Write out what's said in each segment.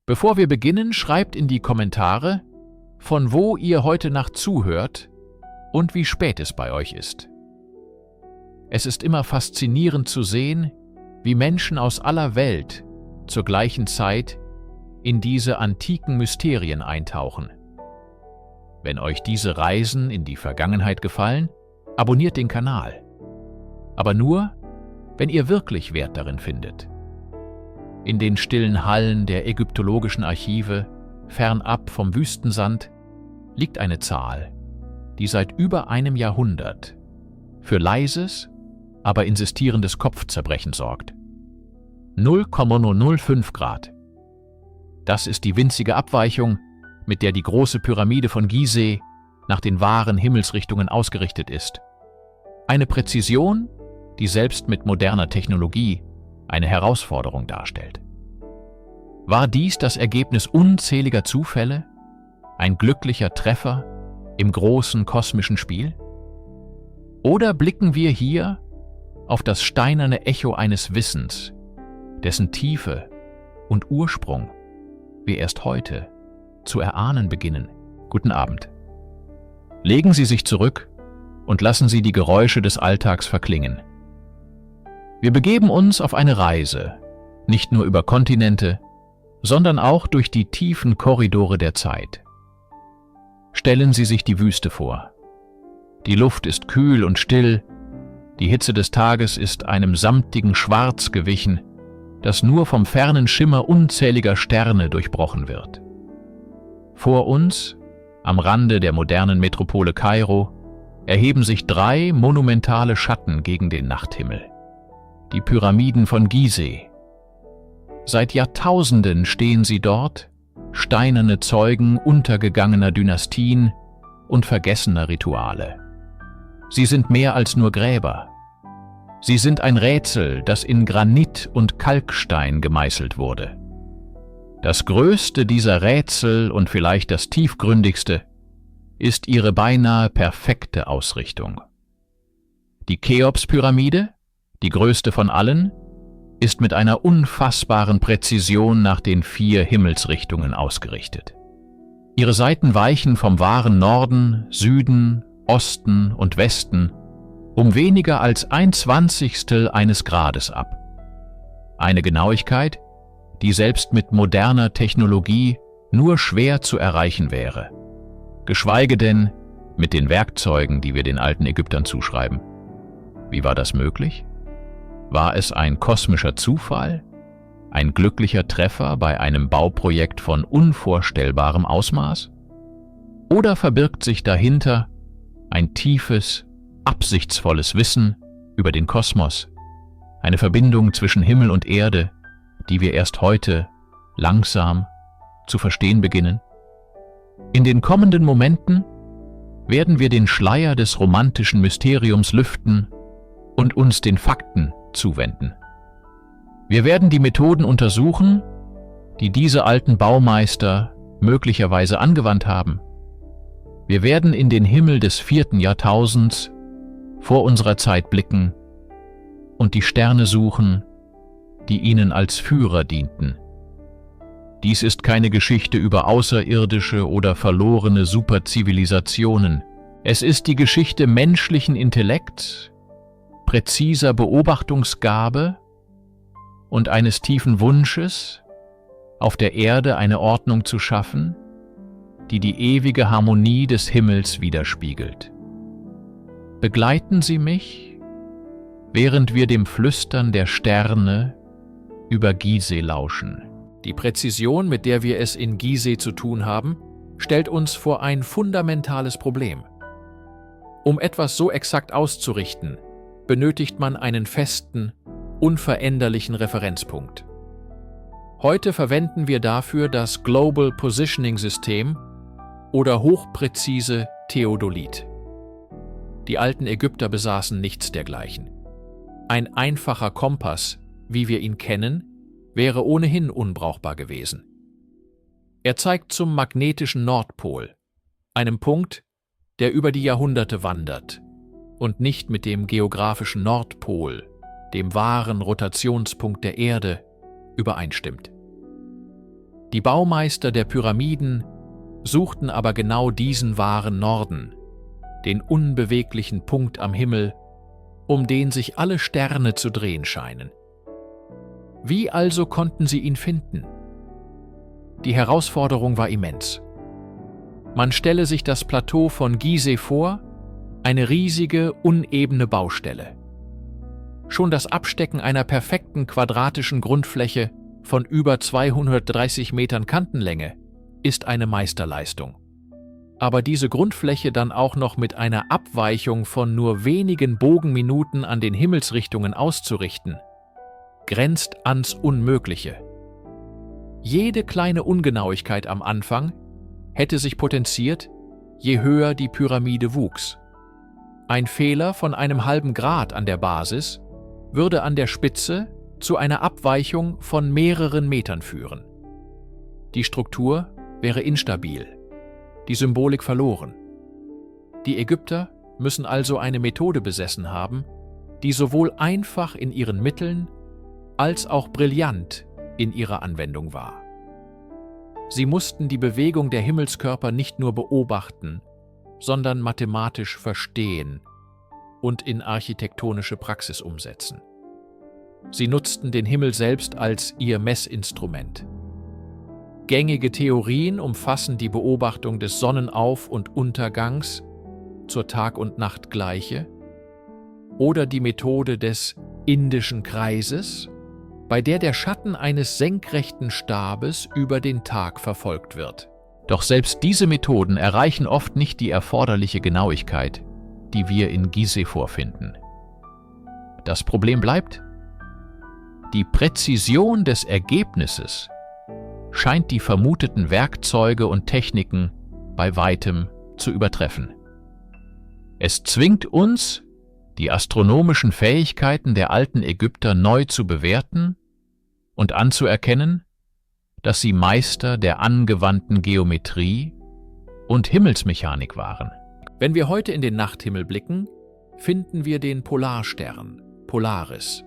Bevor wir beginnen, schreibt in die Kommentare, von wo ihr heute Nacht zuhört und wie spät es bei euch ist. Es ist immer faszinierend zu sehen, wie Menschen aus aller Welt zur gleichen Zeit in diese antiken Mysterien eintauchen. Wenn euch diese Reisen in die Vergangenheit gefallen, abonniert den Kanal. Aber nur, wenn ihr wirklich Wert darin findet. In den stillen Hallen der ägyptologischen Archive, fernab vom Wüstensand, liegt eine Zahl, die seit über einem Jahrhundert für leises, aber insistierendes Kopfzerbrechen sorgt. 0,005 Grad. Das ist die winzige Abweichung, mit der die große Pyramide von Gizeh nach den wahren Himmelsrichtungen ausgerichtet ist. Eine Präzision, die selbst mit moderner Technologie eine Herausforderung darstellt. War dies das Ergebnis unzähliger Zufälle, ein glücklicher Treffer im großen kosmischen Spiel? Oder blicken wir hier auf das steinerne Echo eines Wissens, dessen Tiefe und Ursprung wir erst heute zu erahnen beginnen? Guten Abend. Legen Sie sich zurück und lassen Sie die Geräusche des Alltags verklingen. Wir begeben uns auf eine Reise, nicht nur über Kontinente, sondern auch durch die tiefen Korridore der Zeit. Stellen Sie sich die Wüste vor. Die Luft ist kühl und still, die Hitze des Tages ist einem samtigen Schwarz gewichen, das nur vom fernen Schimmer unzähliger Sterne durchbrochen wird. Vor uns, am Rande der modernen Metropole Kairo, erheben sich 3 monumentale Schatten gegen den Nachthimmel. Die Pyramiden von Gizeh. Seit Jahrtausenden stehen sie dort, steinerne Zeugen untergegangener Dynastien und vergessener Rituale. Sie sind mehr als nur Gräber. Sie sind ein Rätsel, das in Granit und Kalkstein gemeißelt wurde. Das größte dieser Rätsel und vielleicht das tiefgründigste ist ihre beinahe perfekte Ausrichtung. Die Cheops-Pyramide, die größte von allen, ist mit einer unfassbaren Präzision nach den 4 Himmelsrichtungen ausgerichtet. Ihre Seiten weichen vom wahren Norden, Süden, Osten und Westen um weniger als 1/20 eines Grades ab. Eine Genauigkeit, die selbst mit moderner Technologie nur schwer zu erreichen wäre, geschweige denn mit den Werkzeugen, die wir den alten Ägyptern zuschreiben. Wie war das möglich? War es ein kosmischer Zufall? Ein glücklicher Treffer bei einem Bauprojekt von unvorstellbarem Ausmaß? Oder verbirgt sich dahinter ein tiefes, absichtsvolles Wissen über den Kosmos, eine Verbindung zwischen Himmel und Erde, die wir erst heute langsam zu verstehen beginnen? In den kommenden Momenten werden wir den Schleier des romantischen Mysteriums lüften und uns den Fakten zuwenden. Wir werden die Methoden untersuchen, die diese alten Baumeister möglicherweise angewandt haben. Wir werden in den Himmel des 4. Jahrtausends vor unserer Zeit blicken und die Sterne suchen, die ihnen als Führer dienten. Dies ist keine Geschichte über außerirdische oder verlorene Superzivilisationen. Es ist die Geschichte menschlichen Intellekts, präziser Beobachtungsgabe und eines tiefen Wunsches, auf der Erde eine Ordnung zu schaffen, die die ewige Harmonie des Himmels widerspiegelt. Begleiten Sie mich, während wir dem Flüstern der Sterne über Gizeh lauschen. Die Präzision, mit der wir es in Gizeh zu tun haben, stellt uns vor ein fundamentales Problem. Um etwas so exakt auszurichten, benötigt man einen festen, unveränderlichen Referenzpunkt. Heute verwenden wir dafür das Global Positioning System oder hochpräzise Theodolit. Die alten Ägypter besaßen nichts dergleichen. Ein einfacher Kompass, wie wir ihn kennen, wäre ohnehin unbrauchbar gewesen. Er zeigt zum magnetischen Nordpol, einem Punkt, der über die Jahrhunderte wandert und nicht mit dem geografischen Nordpol, dem wahren Rotationspunkt der Erde, übereinstimmt. Die Baumeister der Pyramiden suchten aber genau diesen wahren Norden, den unbeweglichen Punkt am Himmel, um den sich alle Sterne zu drehen scheinen. Wie also konnten sie ihn finden? Die Herausforderung war immens. Man stelle sich das Plateau von Gizeh vor, eine riesige, unebene Baustelle. Schon das Abstecken einer perfekten quadratischen Grundfläche von über 230 Metern Kantenlänge ist eine Meisterleistung. Aber diese Grundfläche dann auch noch mit einer Abweichung von nur wenigen Bogenminuten an den Himmelsrichtungen auszurichten, grenzt ans Unmögliche. Jede kleine Ungenauigkeit am Anfang hätte sich potenziert, je höher die Pyramide wuchs. Ein Fehler von einem halben Grad an der Basis würde an der Spitze zu einer Abweichung von mehreren Metern führen. Die Struktur wäre instabil, die Symbolik verloren. Die Ägypter müssen also eine Methode besessen haben, die sowohl einfach in ihren Mitteln als auch brillant in ihrer Anwendung war. Sie mussten die Bewegung der Himmelskörper nicht nur beobachten, sondern mathematisch verstehen und in architektonische Praxis umsetzen. Sie nutzten den Himmel selbst als ihr Messinstrument. Gängige Theorien umfassen die Beobachtung des Sonnenauf- und Untergangs zur Tag- und Nachtgleiche oder die Methode des indischen Kreises, bei der der Schatten eines senkrechten Stabes über den Tag verfolgt wird. Doch selbst diese Methoden erreichen oft nicht die erforderliche Genauigkeit, die wir in Gizeh vorfinden. Das Problem bleibt: die Präzision des Ergebnisses scheint die vermuteten Werkzeuge und Techniken bei weitem zu übertreffen. Es zwingt uns, die astronomischen Fähigkeiten der alten Ägypter neu zu bewerten und anzuerkennen, dass sie Meister der angewandten Geometrie und Himmelsmechanik waren. Wenn wir heute in den Nachthimmel blicken, finden wir den Polarstern, Polaris,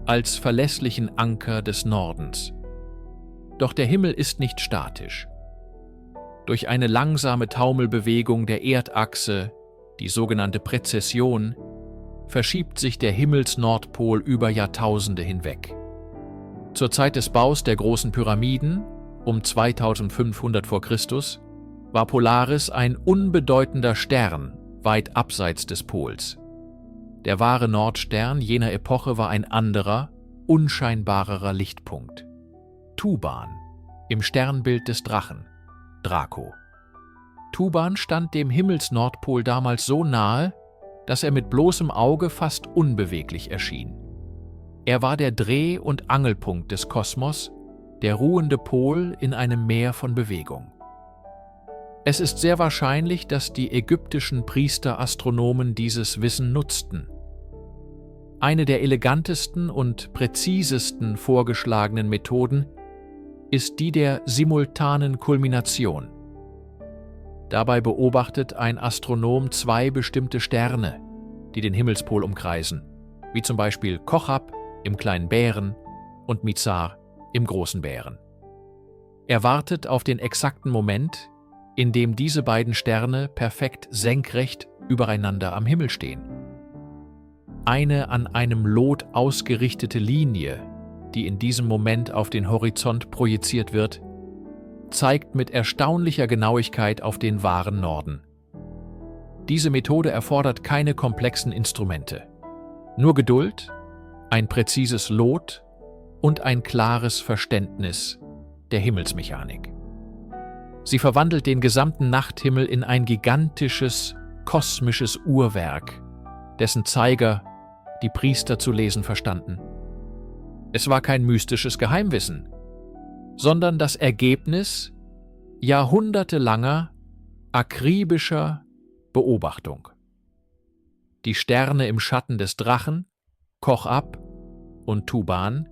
als verlässlichen Anker des Nordens. Doch der Himmel ist nicht statisch. Durch eine langsame Taumelbewegung der Erdachse, die sogenannte Präzession, verschiebt sich der Himmelsnordpol über Jahrtausende hinweg. Zur Zeit des Baus der großen Pyramiden, um 2500 v. Chr., war Polaris ein unbedeutender Stern weit abseits des Pols. Der wahre Nordstern jener Epoche war ein anderer, unscheinbarerer Lichtpunkt: Tuban, im Sternbild des Drachen, Draco. Tuban stand dem Himmelsnordpol damals so nahe, dass er mit bloßem Auge fast unbeweglich erschien. Er war der Dreh- und Angelpunkt des Kosmos, der ruhende Pol in einem Meer von Bewegung. Es ist sehr wahrscheinlich, dass die ägyptischen Priester-Astronomen dieses Wissen nutzten. Eine der elegantesten und präzisesten vorgeschlagenen Methoden ist die der simultanen Kulmination. Dabei beobachtet ein Astronom zwei bestimmte Sterne, die den Himmelspol umkreisen, wie zum Beispiel Kochab im kleinen Bären und Mizar im großen Bären. Er wartet auf den exakten Moment, in dem diese beiden Sterne perfekt senkrecht übereinander am Himmel stehen. Eine an einem Lot ausgerichtete Linie, die in diesem Moment auf den Horizont projiziert wird, zeigt mit erstaunlicher Genauigkeit auf den wahren Norden. Diese Methode erfordert keine komplexen Instrumente. Nur Geduld, ein präzises Lot und ein klares Verständnis der Himmelsmechanik. Sie verwandelt den gesamten Nachthimmel in ein gigantisches, kosmisches Uhrwerk, dessen Zeiger die Priester zu lesen verstanden. Es war kein mystisches Geheimwissen, sondern das Ergebnis jahrhundertelanger, akribischer Beobachtung. Die Sterne im Schatten des Drachen, Kochab und Tuban,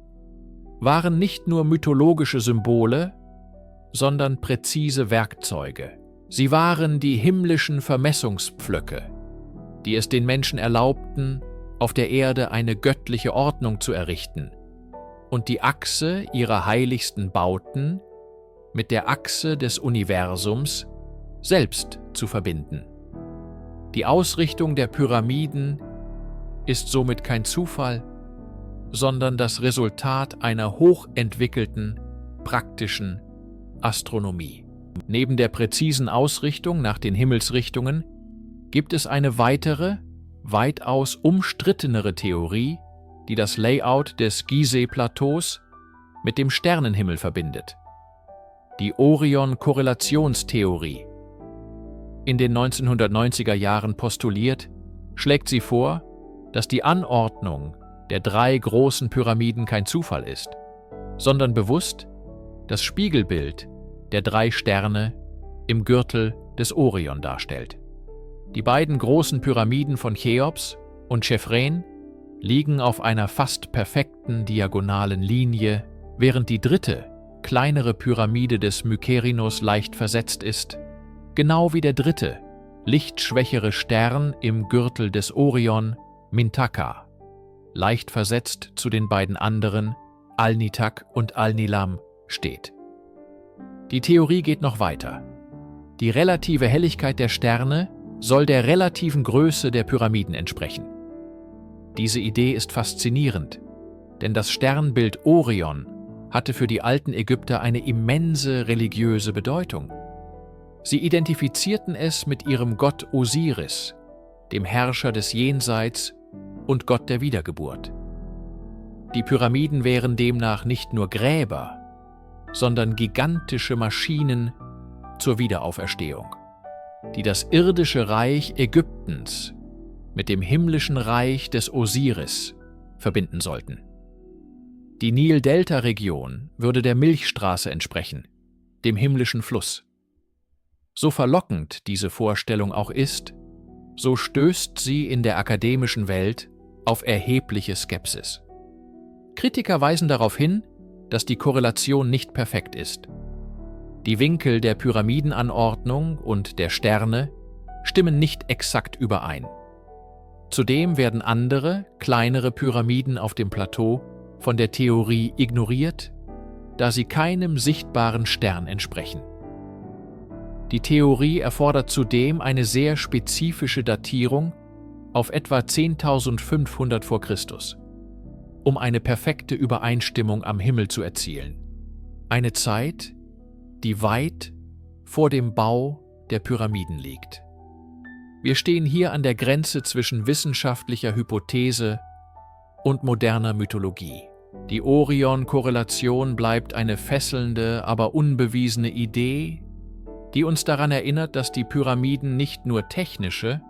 waren nicht nur mythologische Symbole, sondern präzise Werkzeuge. Sie waren die himmlischen Vermessungspflöcke, die es den Menschen erlaubten, auf der Erde eine göttliche Ordnung zu errichten und die Achse ihrer heiligsten Bauten mit der Achse des Universums selbst zu verbinden. Die Ausrichtung der Pyramiden ist somit kein Zufall, sondern das Resultat einer hochentwickelten, praktischen Astronomie. Neben der präzisen Ausrichtung nach den Himmelsrichtungen gibt es eine weitere, weitaus umstrittenere Theorie, die das Layout des Gizeh-Plateaus mit dem Sternenhimmel verbindet. Die Orion-Korrelationstheorie. In den 1990er Jahren postuliert, schlägt sie vor, dass die Anordnung der 3 großen Pyramiden kein Zufall ist, sondern bewusst das Spiegelbild der 3 Sterne im Gürtel des Orion darstellt. Die beiden großen Pyramiden von Cheops und Chephren liegen auf einer fast perfekten diagonalen Linie, während die dritte, kleinere Pyramide des Mykerinos leicht versetzt ist, genau wie der dritte, lichtschwächere Stern im Gürtel des Orion, Mintaka, leicht versetzt zu den beiden anderen, Alnitak und Alnilam, steht. Die Theorie geht noch weiter. Die relative Helligkeit der Sterne soll der relativen Größe der Pyramiden entsprechen. Diese Idee ist faszinierend, denn das Sternbild Orion hatte für die alten Ägypter eine immense religiöse Bedeutung. Sie identifizierten es mit ihrem Gott Osiris, dem Herrscher des Jenseits und Gott der Wiedergeburt. Die Pyramiden wären demnach nicht nur Gräber, sondern gigantische Maschinen zur Wiederauferstehung, die das irdische Reich Ägyptens mit dem himmlischen Reich des Osiris verbinden sollten. Die Nil-Delta-Region würde der Milchstraße entsprechen, dem himmlischen Fluss. So verlockend diese Vorstellung auch ist, so stößt sie in der akademischen Welt auf erhebliche Skepsis. Kritiker weisen darauf hin, dass die Korrelation nicht perfekt ist. Die Winkel der Pyramidenanordnung und der Sterne stimmen nicht exakt überein. Zudem werden andere, kleinere Pyramiden auf dem Plateau von der Theorie ignoriert, da sie keinem sichtbaren Stern entsprechen. Die Theorie erfordert zudem eine sehr spezifische Datierung auf etwa 10.500 vor Christus, um eine perfekte Übereinstimmung am Himmel zu erzielen. Eine Zeit, die weit vor dem Bau der Pyramiden liegt. Wir stehen hier an der Grenze zwischen wissenschaftlicher Hypothese und moderner Mythologie. Die Orion-Korrelation bleibt eine fesselnde, aber unbewiesene Idee, die uns daran erinnert, dass die Pyramiden nicht nur technische,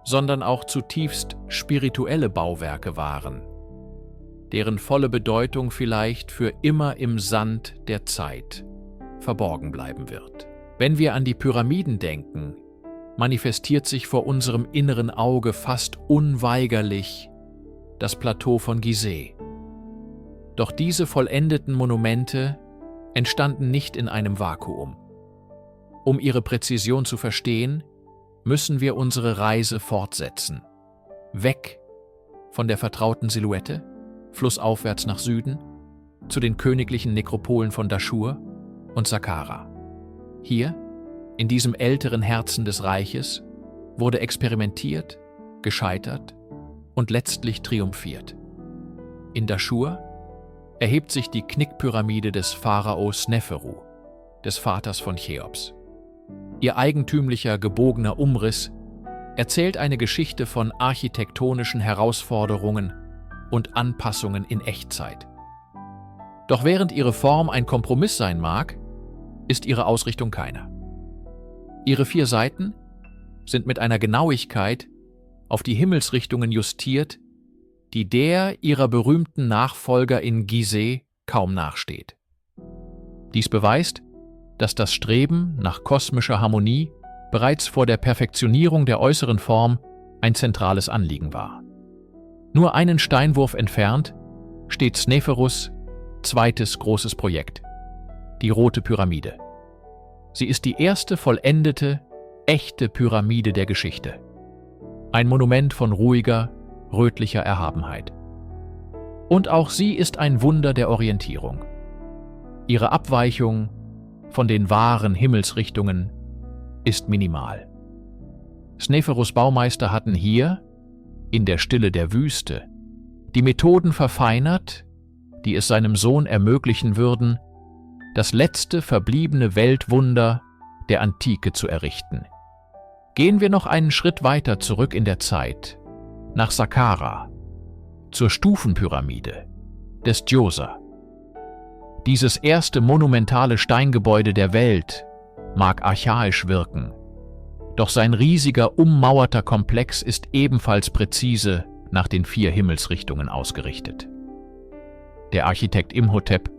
sondern auch zutiefst spirituelle Bauwerke waren, deren volle Bedeutung vielleicht für immer im Sand der Zeit verborgen bleiben wird. Wenn wir an die Pyramiden denken, manifestiert sich vor unserem inneren Auge fast unweigerlich das Plateau von Gizeh. Doch diese vollendeten Monumente entstanden nicht in einem Vakuum. Um ihre Präzision zu verstehen, müssen wir unsere Reise fortsetzen. Weg von der vertrauten Silhouette, flussaufwärts nach Süden, zu den königlichen Nekropolen von Daschur und Saqqara. Hier, in diesem älteren Herzen des Reiches, wurde experimentiert, gescheitert und letztlich triumphiert. In Daschur erhebt sich die Knickpyramide des Pharao Sneferu, des Vaters von Cheops. Ihr eigentümlicher, gebogener Umriss erzählt eine Geschichte von architektonischen Herausforderungen und Anpassungen in Echtzeit. Doch während ihre Form ein Kompromiss sein mag, ist ihre Ausrichtung keiner. Ihre 4 Seiten sind mit einer Genauigkeit auf die Himmelsrichtungen justiert, die der ihrer berühmten Nachfolger in Gizeh kaum nachsteht. Dies beweist, dass das Streben nach kosmischer Harmonie bereits vor der Perfektionierung der äußeren Form ein zentrales Anliegen war. Nur einen Steinwurf entfernt steht Sneferus' zweites großes Projekt, die Rote Pyramide. Sie ist die erste vollendete, echte Pyramide der Geschichte. Ein Monument von ruhiger, rötlicher Erhabenheit. Und auch sie ist ein Wunder der Orientierung. Ihre Abweichung von den wahren Himmelsrichtungen ist minimal. Sneferus Baumeister hatten hier, in der Stille der Wüste, die Methoden verfeinert, die es seinem Sohn ermöglichen würden, das letzte verbliebene Weltwunder der Antike zu errichten. Gehen wir noch einen Schritt weiter zurück in der Zeit, nach Saqqara, zur Stufenpyramide des Djoser. Dieses erste monumentale Steingebäude der Welt mag archaisch wirken, doch sein riesiger, ummauerter Komplex ist ebenfalls präzise nach den 4 Himmelsrichtungen ausgerichtet. Der Architekt Imhotep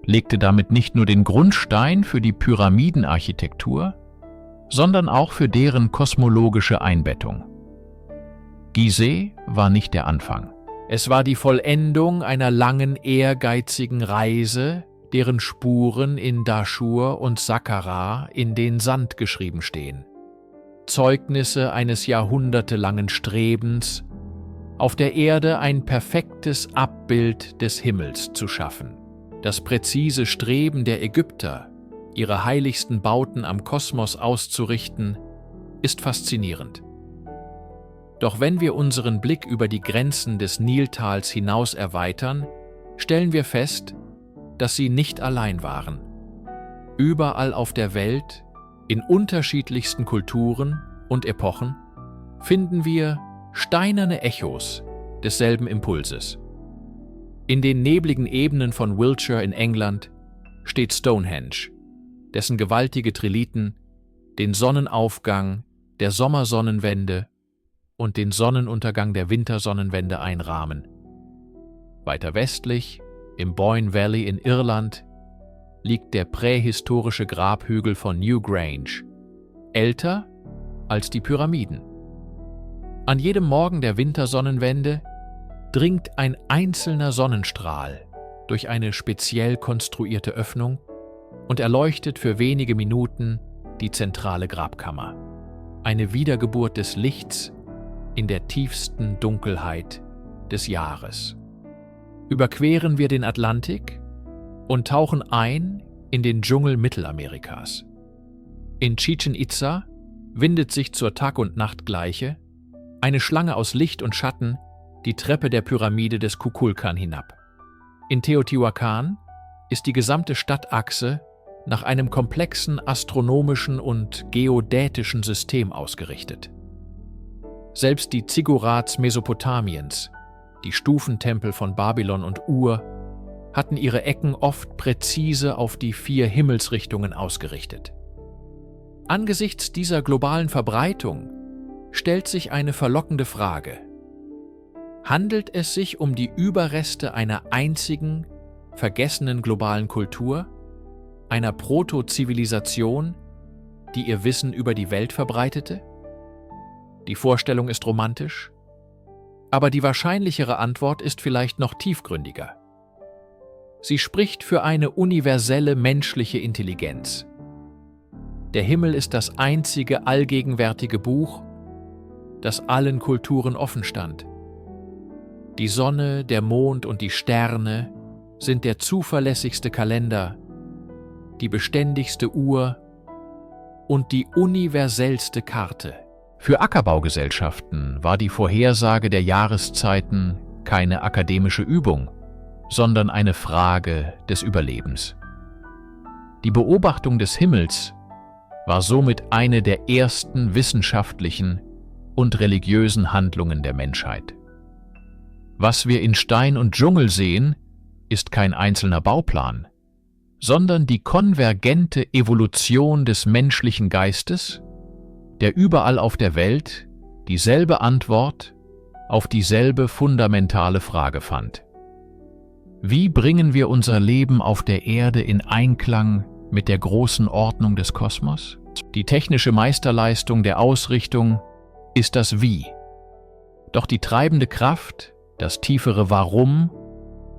legte damit nicht nur den Grundstein für die Pyramidenarchitektur, sondern auch für deren kosmologische Einbettung. Gizeh war nicht der Anfang. Es war die Vollendung einer langen, ehrgeizigen Reise, deren Spuren in Daschur und Saqqara in den Sand geschrieben stehen. Zeugnisse eines jahrhundertelangen Strebens, auf der Erde ein perfektes Abbild des Himmels zu schaffen. Das präzise Streben der Ägypter, ihre heiligsten Bauten am Kosmos auszurichten, ist faszinierend. Doch wenn wir unseren Blick über die Grenzen des Niltals hinaus erweitern, stellen wir fest, dass sie nicht allein waren. Überall auf der Welt, in unterschiedlichsten Kulturen und Epochen, finden wir steinerne Echos desselben Impulses. In den nebligen Ebenen von Wiltshire in England steht Stonehenge, dessen gewaltige Trilithen den Sonnenaufgang der Sommersonnenwende und den Sonnenuntergang der Wintersonnenwende einrahmen. Weiter westlich, im Boyne Valley in Irland, liegt der prähistorische Grabhügel von Newgrange, älter als die Pyramiden. An jedem Morgen der Wintersonnenwende dringt ein einzelner Sonnenstrahl durch eine speziell konstruierte Öffnung und erleuchtet für wenige Minuten die zentrale Grabkammer. Eine Wiedergeburt des Lichts in der tiefsten Dunkelheit des Jahres. Überqueren wir den Atlantik und tauchen ein in den Dschungel Mittelamerikas. In Chichen Itza windet sich zur Tag- und Nachtgleiche eine Schlange aus Licht und Schatten die Treppe der Pyramide des Kukulkan hinab. In Teotihuacan ist die gesamte Stadtachse nach einem komplexen astronomischen und geodätischen System ausgerichtet. Selbst die Ziggurats Mesopotamiens, die Stufentempel von Babylon und Ur, hatten ihre Ecken oft präzise auf die 4 Himmelsrichtungen ausgerichtet. Angesichts dieser globalen Verbreitung stellt sich eine verlockende Frage. Handelt es sich um die Überreste einer einzigen, vergessenen globalen Kultur, einer Proto-Zivilisation, die ihr Wissen über die Welt verbreitete? Die Vorstellung ist romantisch, aber die wahrscheinlichere Antwort ist vielleicht noch tiefgründiger. Sie spricht für eine universelle menschliche Intelligenz. Der Himmel ist das einzige allgegenwärtige Buch, das allen Kulturen offen stand. Die Sonne, der Mond und die Sterne sind der zuverlässigste Kalender, die beständigste Uhr und die universellste Karte. Für Ackerbaugesellschaften war die Vorhersage der Jahreszeiten keine akademische Übung, sondern eine Frage des Überlebens. Die Beobachtung des Himmels war somit eine der ersten wissenschaftlichen und religiösen Handlungen der Menschheit. Was wir in Stein und Dschungel sehen, ist kein einzelner Bauplan, sondern die konvergente Evolution des menschlichen Geistes, der überall auf der Welt dieselbe Antwort auf dieselbe fundamentale Frage fand. Wie bringen wir unser Leben auf der Erde in Einklang mit der großen Ordnung des Kosmos? Die technische Meisterleistung der Ausrichtung ist das Wie. Doch die treibende Kraft, das tiefere Warum,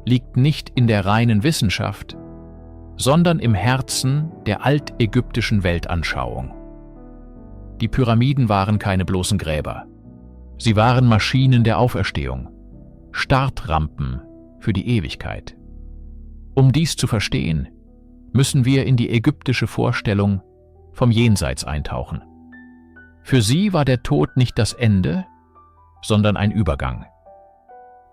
liegt nicht in der reinen Wissenschaft, sondern im Herzen der altägyptischen Weltanschauung. Die Pyramiden waren keine bloßen Gräber. Sie waren Maschinen der Auferstehung, Startrampen für die Ewigkeit. Um dies zu verstehen, müssen wir in die ägyptische Vorstellung vom Jenseits eintauchen. Für sie war der Tod nicht das Ende, sondern ein Übergang.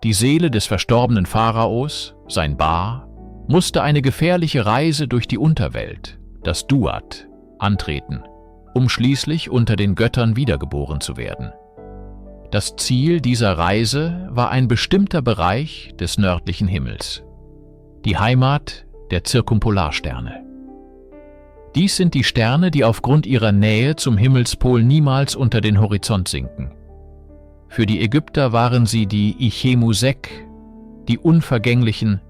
Die Seele des verstorbenen Pharaos, sein Ba, musste eine gefährliche Reise durch die Unterwelt, das Duat, antreten, um schließlich unter den Göttern wiedergeboren zu werden. Das Ziel dieser Reise war ein bestimmter Bereich des nördlichen Himmels, die Heimat der Zirkumpolarsterne. Dies sind die Sterne, die aufgrund ihrer Nähe zum Himmelspol niemals unter den Horizont sinken. Für die Ägypter waren sie die Ichemusek, die Unvergänglichen,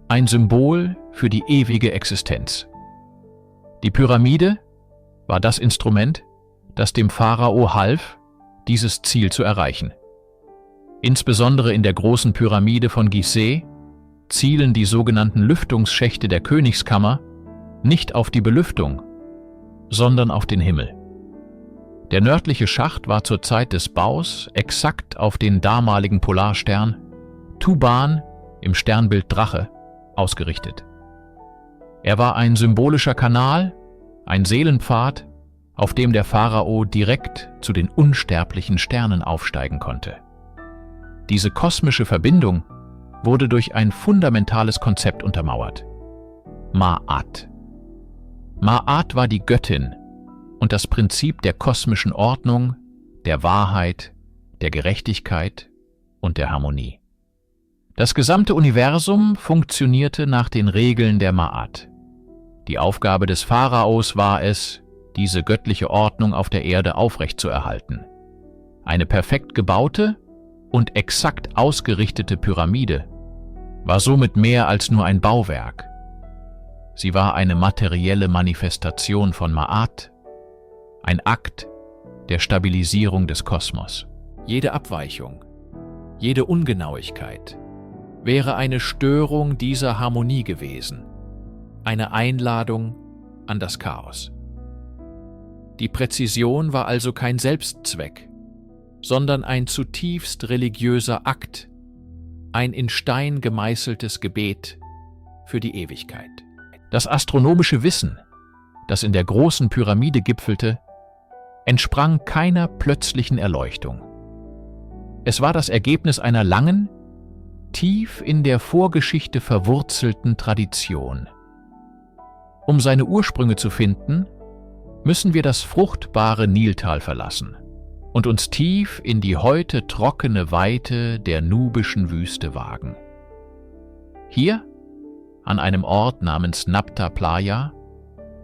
ein Symbol für die ewige Existenz. Die Pyramide war das Instrument, das dem Pharao half, dieses Ziel zu erreichen. Insbesondere in der großen Pyramide von Gizeh zielen die sogenannten Lüftungsschächte der Königskammer nicht auf die Belüftung, sondern auf den Himmel. Der nördliche Schacht war zur Zeit des Baus exakt auf den damaligen Polarstern Tuban im Sternbild Drache ausgerichtet. Er war ein symbolischer Kanal, ein Seelenpfad, auf dem der Pharao direkt zu den unsterblichen Sternen aufsteigen konnte. Diese kosmische Verbindung wurde durch ein fundamentales Konzept untermauert: Ma'at. Ma'at war die Göttin und das Prinzip der kosmischen Ordnung, der Wahrheit, der Gerechtigkeit und der Harmonie. Das gesamte Universum funktionierte nach den Regeln der Ma'at. Die Aufgabe des Pharaos war es, diese göttliche Ordnung auf der Erde aufrechtzuerhalten. Eine perfekt gebaute und exakt ausgerichtete Pyramide war somit mehr als nur ein Bauwerk. Sie war eine materielle Manifestation von Ma'at, ein Akt der Stabilisierung des Kosmos. Jede Abweichung, jede Ungenauigkeit wäre eine Störung dieser Harmonie gewesen, eine Einladung an das Chaos. Die Präzision war also kein Selbstzweck, sondern ein zutiefst religiöser Akt, ein in Stein gemeißeltes Gebet für die Ewigkeit. Das astronomische Wissen, das in der großen Pyramide gipfelte, entsprang keiner plötzlichen Erleuchtung. Es war das Ergebnis einer langen, tief in der Vorgeschichte verwurzelten Tradition. Um seine Ursprünge zu finden, müssen wir das fruchtbare Niltal verlassen und uns tief in die heute trockene Weite der nubischen Wüste wagen. Hier, an einem Ort namens Nabta Playa,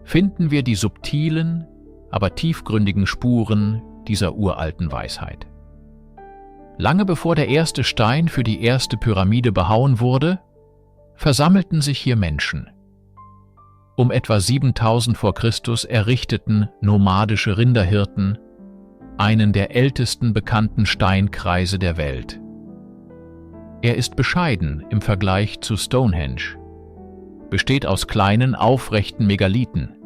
finden wir die subtilen, aber tiefgründigen Spuren dieser uralten Weisheit. Lange bevor der erste Stein für die erste Pyramide behauen wurde, versammelten sich hier Menschen. Um etwa 7000 vor Christus errichteten nomadische Rinderhirten einen der ältesten bekannten Steinkreise der Welt. Er ist bescheiden im Vergleich zu Stonehenge, besteht aus kleinen, aufrechten Megalithen,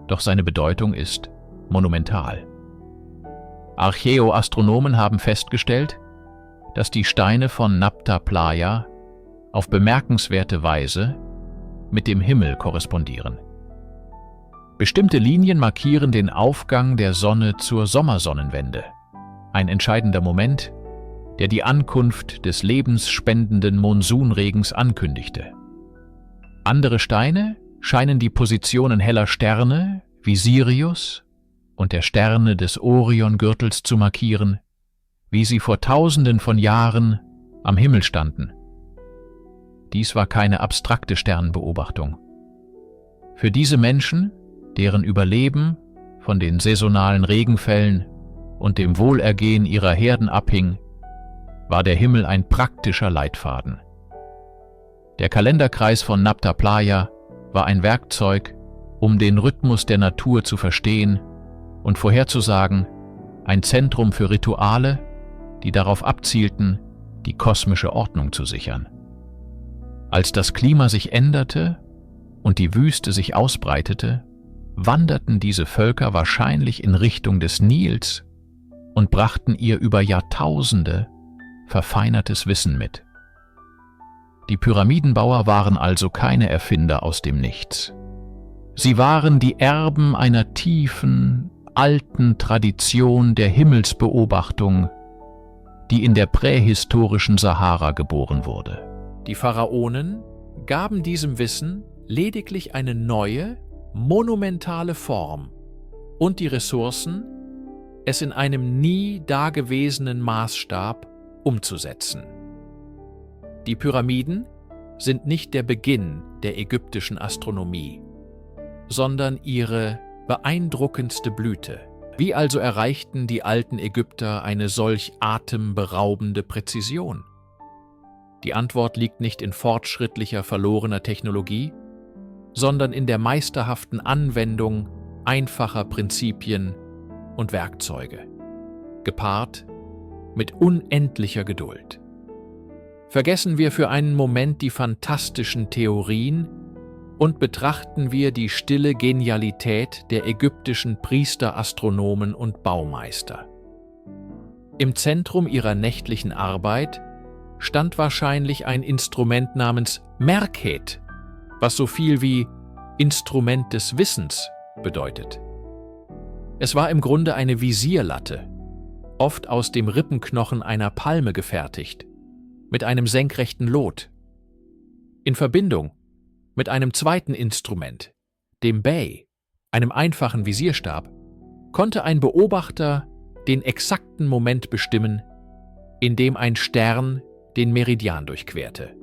doch seine Bedeutung ist monumental. Archäoastronomen haben festgestellt, dass die Steine von Nabta Playa auf bemerkenswerte Weise mit dem Himmel korrespondieren. Bestimmte Linien markieren den Aufgang der Sonne zur Sommersonnenwende, ein entscheidender Moment, der die Ankunft des lebensspendenden Monsunregens ankündigte. Andere Steine scheinen die Positionen heller Sterne wie Sirius und der Sterne des Oriongürtels zu markieren, wie sie vor Tausenden von Jahren am Himmel standen. Dies war keine abstrakte Sternbeobachtung. Für diese Menschen, deren Überleben von den saisonalen Regenfällen und dem Wohlergehen ihrer Herden abhing, war der Himmel ein praktischer Leitfaden. Der Kalenderkreis von Nabta Playa war ein Werkzeug, um den Rhythmus der Natur zu verstehen und vorherzusagen, ein Zentrum für Rituale, die darauf abzielten, die kosmische Ordnung zu sichern. Als das Klima sich änderte und die Wüste sich ausbreitete, wanderten diese Völker wahrscheinlich in Richtung des Nils und brachten ihr über Jahrtausende verfeinertes Wissen mit. Die Pyramidenbauer waren also keine Erfinder aus dem Nichts. Sie waren die Erben einer tiefen, alten Tradition der Himmelsbeobachtung, die in der prähistorischen Sahara geboren wurde. Die Pharaonen gaben diesem Wissen lediglich eine neue, monumentale Form und die Ressourcen, es in einem nie dagewesenen Maßstab umzusetzen. Die Pyramiden sind nicht der Beginn der ägyptischen Astronomie, sondern ihre beeindruckendste Blüte. Wie also erreichten die alten Ägypter eine solch atemberaubende Präzision? Die Antwort liegt nicht in fortschrittlicher, verlorener Technologie, sondern in der meisterhaften Anwendung einfacher Prinzipien und Werkzeuge, gepaart mit unendlicher Geduld. Vergessen wir für einen Moment die fantastischen Theorien und betrachten wir die stille Genialität der ägyptischen Priester, Astronomen und Baumeister. Im Zentrum ihrer nächtlichen Arbeit stand wahrscheinlich ein Instrument namens Merkhet, was so viel wie Instrument des Wissens bedeutet. Es war im Grunde eine Visierlatte, oft aus dem Rippenknochen einer Palme gefertigt, mit einem senkrechten Lot. In Verbindung mit einem zweiten Instrument, dem Bay, einem einfachen Visierstab, konnte ein Beobachter den exakten Moment bestimmen, in dem ein Stern den Meridian durchquerte.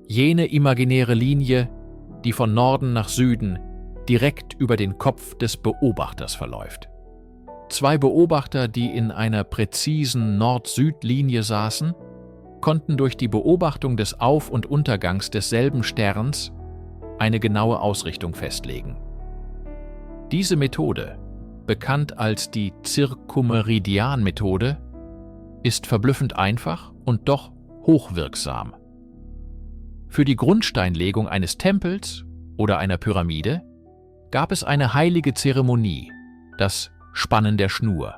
Jene imaginäre Linie, die von Norden nach Süden direkt über den Kopf des Beobachters verläuft. Zwei Beobachter, die in einer präzisen Nord-Süd-Linie saßen, konnten durch die Beobachtung des Auf- und Untergangs desselben Sterns eine genaue Ausrichtung festlegen. Diese Methode, bekannt als die Zirkummeridian-Methode, ist verblüffend einfach und doch hochwirksam. Für die Grundsteinlegung eines Tempels oder einer Pyramide gab es eine heilige Zeremonie, das Spannen der Schnur.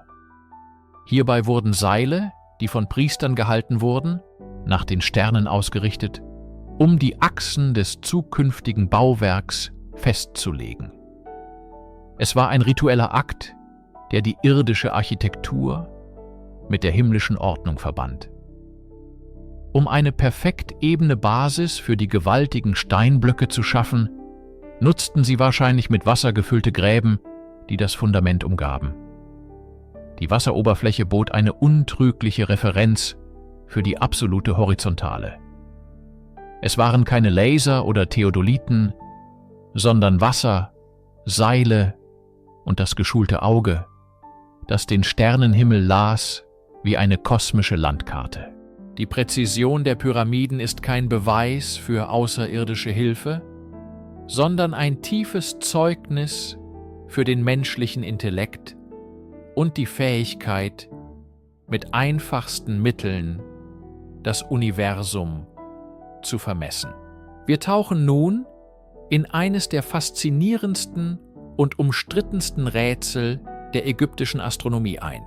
Hierbei wurden Seile, die von Priestern gehalten wurden, nach den Sternen ausgerichtet, um die Achsen des zukünftigen Bauwerks festzulegen. Es war ein ritueller Akt, der die irdische Architektur mit der himmlischen Ordnung verband. Um eine perfekt ebene Basis für die gewaltigen Steinblöcke zu schaffen, nutzten sie wahrscheinlich mit Wasser gefüllte Gräben, die das Fundament umgaben. Die Wasseroberfläche bot eine untrügliche Referenz für die absolute Horizontale. Es waren keine Laser oder Theodoliten, sondern Wasser, Seile und das geschulte Auge, das den Sternenhimmel las wie eine kosmische Landkarte. Die Präzision der Pyramiden ist kein Beweis für außerirdische Hilfe, sondern ein tiefes Zeugnis für den menschlichen Intellekt und die Fähigkeit, mit einfachsten Mitteln das Universum zu vermessen. Wir tauchen nun in eines der faszinierendsten und umstrittensten Rätsel der ägyptischen Astronomie ein: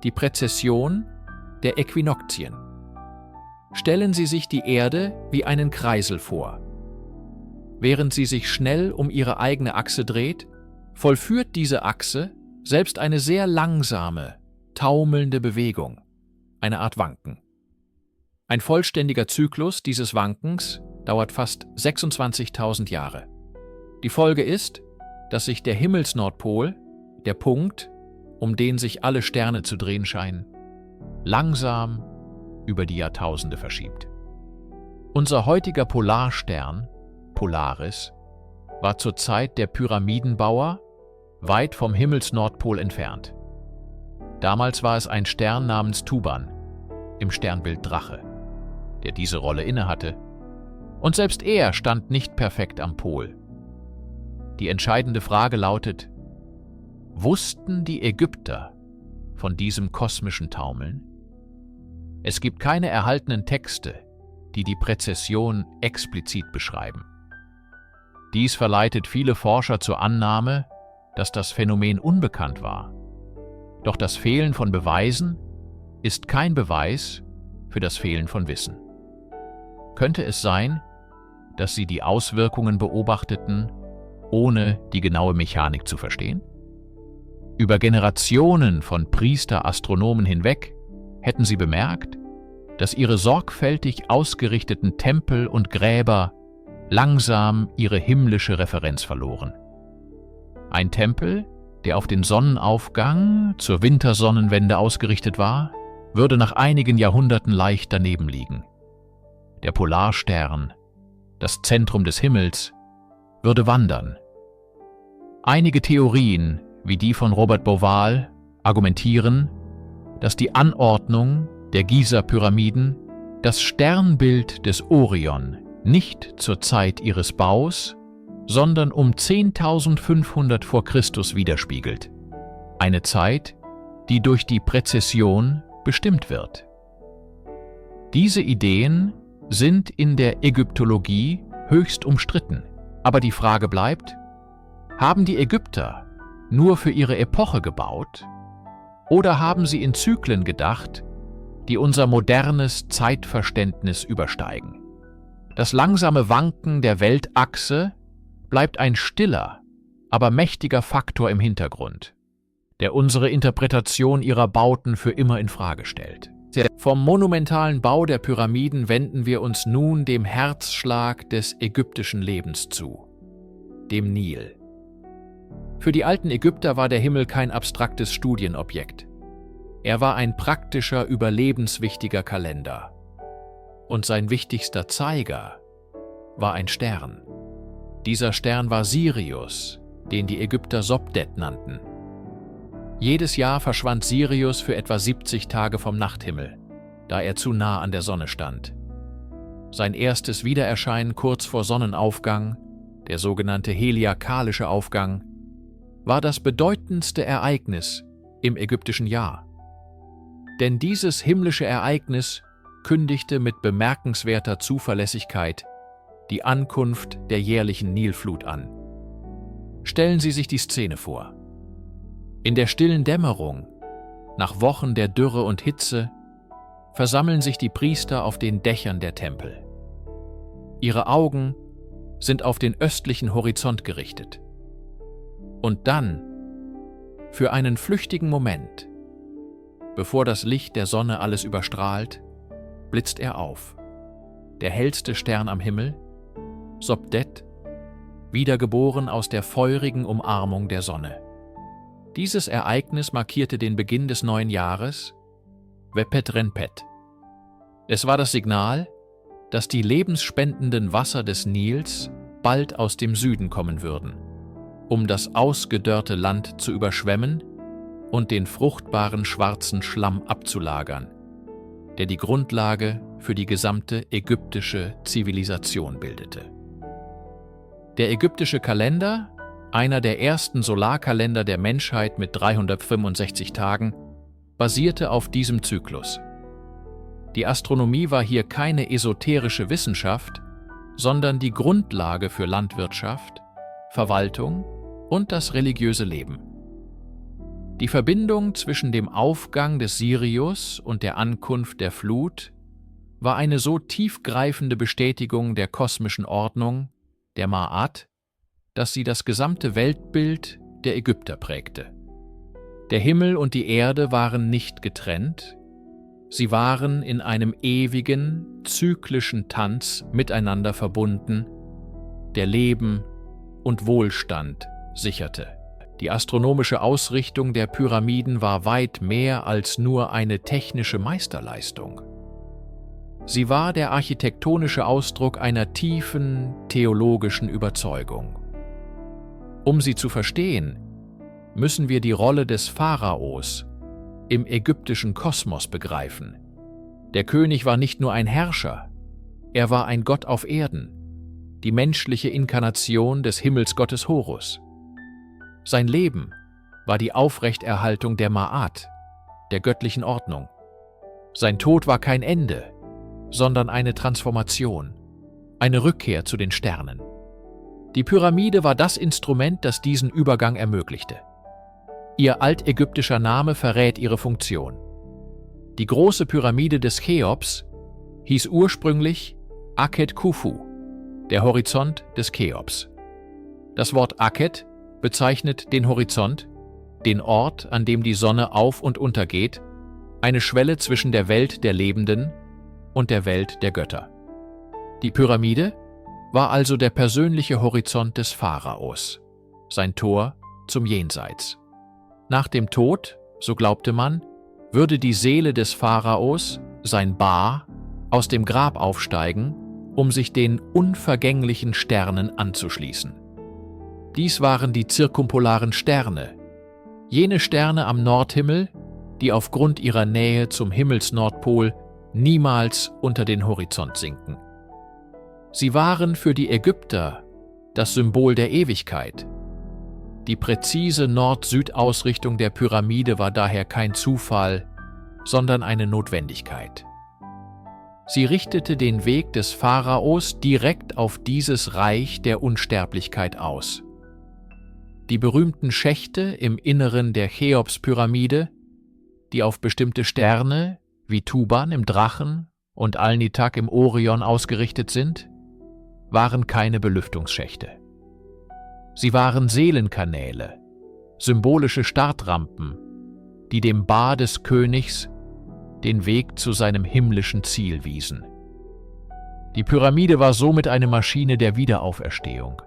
die Präzession der Äquinoxien. Stellen Sie sich die Erde wie einen Kreisel vor. Während sie sich schnell um ihre eigene Achse dreht, vollführt diese Achse selbst eine sehr langsame, taumelnde Bewegung, eine Art Wanken. Ein vollständiger Zyklus dieses Wankens dauert fast 26.000 Jahre. Die Folge ist, dass sich der Himmelsnordpol, der Punkt, um den sich alle Sterne zu drehen scheinen, langsam über die Jahrtausende verschiebt. Unser heutiger Polarstern, Polaris, war zur Zeit der Pyramidenbauer weit vom Himmelsnordpol entfernt. Damals war es ein Stern namens Tuban, im Sternbild Drache, der diese Rolle innehatte, und selbst er stand nicht perfekt am Pol. Die entscheidende Frage lautet: Wussten die Ägypter von diesem kosmischen Taumeln? Es gibt keine erhaltenen Texte, die die Präzession explizit beschreiben. Dies verleitet viele Forscher zur Annahme, dass das Phänomen unbekannt war. Doch das Fehlen von Beweisen ist kein Beweis für das Fehlen von Wissen. Könnte es sein, dass sie die Auswirkungen beobachteten, ohne die genaue Mechanik zu verstehen? Über Generationen von Priester-Astronomen hinweg hätten sie bemerkt, dass ihre sorgfältig ausgerichteten Tempel und Gräber langsam ihre himmlische Referenz verloren. Ein Tempel, der auf den Sonnenaufgang zur Wintersonnenwende ausgerichtet war, würde nach einigen Jahrhunderten leicht daneben liegen. Der Polarstern, das Zentrum des Himmels, würde wandern. Einige Theorien, wie die von Robert Bauval, argumentieren, dass die Anordnung der Giza-Pyramiden das Sternbild des Orion nicht zur Zeit ihres Baus, sondern um 10.500 vor Christus widerspiegelt. Eine Zeit, die durch die Präzession bestimmt wird. Diese Ideen sind in der Ägyptologie höchst umstritten. Aber die Frage bleibt, haben die Ägypter nur für ihre Epoche gebaut oder haben sie in Zyklen gedacht, die unser modernes Zeitverständnis übersteigen? Das langsame Wanken der Weltachse bleibt ein stiller, aber mächtiger Faktor im Hintergrund, der unsere Interpretation ihrer Bauten für immer in Frage stellt. Vom monumentalen Bau der Pyramiden wenden wir uns nun dem Herzschlag des ägyptischen Lebens zu, dem Nil. Für die alten Ägypter war der Himmel kein abstraktes Studienobjekt. Er war ein praktischer, überlebenswichtiger Kalender. Und sein wichtigster Zeiger war ein Stern. Dieser Stern war Sirius, den die Ägypter Sopdet nannten. Jedes Jahr verschwand Sirius für etwa 70 Tage vom Nachthimmel, da er zu nah an der Sonne stand. Sein erstes Wiedererscheinen kurz vor Sonnenaufgang, der sogenannte heliakalische Aufgang, war das bedeutendste Ereignis im ägyptischen Jahr. Denn dieses himmlische Ereignis kündigte mit bemerkenswerter Zuverlässigkeit die Ankunft der jährlichen Nilflut an. Stellen Sie sich die Szene vor. In der stillen Dämmerung, nach Wochen der Dürre und Hitze, versammeln sich die Priester auf den Dächern der Tempel. Ihre Augen sind auf den östlichen Horizont gerichtet. Und dann, für einen flüchtigen Moment, bevor das Licht der Sonne alles überstrahlt, blitzt er auf. Der hellste Stern am Himmel, Sopdet, wiedergeboren aus der feurigen Umarmung der Sonne. Dieses Ereignis markierte den Beginn des neuen Jahres, Vepet Renpet. Es war das Signal, dass die lebensspendenden Wasser des Nils bald aus dem Süden kommen würden, um das ausgedörrte Land zu überschwemmen und den fruchtbaren schwarzen Schlamm abzulagern, der die Grundlage für die gesamte ägyptische Zivilisation bildete. Der ägyptische Kalender, einer der ersten Solarkalender der Menschheit mit 365 Tagen, basierte auf diesem Zyklus. Die Astronomie war hier keine esoterische Wissenschaft, sondern die Grundlage für Landwirtschaft, Verwaltung und das religiöse Leben. Die Verbindung zwischen dem Aufgang des Sirius und der Ankunft der Flut war eine so tiefgreifende Bestätigung der kosmischen Ordnung, der Ma'at, dass sie das gesamte Weltbild der Ägypter prägte. Der Himmel und die Erde waren nicht getrennt, sie waren in einem ewigen, zyklischen Tanz miteinander verbunden, der Leben und Wohlstand sicherte. Die astronomische Ausrichtung der Pyramiden war weit mehr als nur eine technische Meisterleistung. Sie war der architektonische Ausdruck einer tiefen theologischen Überzeugung. Um sie zu verstehen, müssen wir die Rolle des Pharaos im ägyptischen Kosmos begreifen. Der König war nicht nur ein Herrscher, er war ein Gott auf Erden, die menschliche Inkarnation des Himmelsgottes Horus. Sein Leben war die Aufrechterhaltung der Ma'at, der göttlichen Ordnung. Sein Tod war kein Ende, sondern eine Transformation, eine Rückkehr zu den Sternen. Die Pyramide war das Instrument, das diesen Übergang ermöglichte. Ihr altägyptischer Name verrät ihre Funktion. Die große Pyramide des Cheops hieß ursprünglich Akhet Khufu, der Horizont des Cheops. Das Wort Akhet bezeichnet den Horizont, den Ort, an dem die Sonne auf und untergeht, eine Schwelle zwischen der Welt der Lebenden und der Welt der Götter. Die Pyramide war also der persönliche Horizont des Pharaos, sein Tor zum Jenseits. Nach dem Tod, so glaubte man, würde die Seele des Pharaos, sein Ba, aus dem Grab aufsteigen, um sich den unvergänglichen Sternen anzuschließen. Dies waren die zirkumpolaren Sterne, jene Sterne am Nordhimmel, die aufgrund ihrer Nähe zum Himmelsnordpol niemals unter den Horizont sinken. Sie waren für die Ägypter das Symbol der Ewigkeit. Die präzise Nord-Süd-Ausrichtung der Pyramide war daher kein Zufall, sondern eine Notwendigkeit. Sie richtete den Weg des Pharaos direkt auf dieses Reich der Unsterblichkeit aus. Die berühmten Schächte im Inneren der Cheops-Pyramide, die auf bestimmte Sterne wie Tuban im Drachen und Alnitak im Orion ausgerichtet sind, waren keine Belüftungsschächte. Sie waren Seelenkanäle, symbolische Startrampen, die dem Ba des Königs den Weg zu seinem himmlischen Ziel wiesen. Die Pyramide war somit eine Maschine der Wiederauferstehung,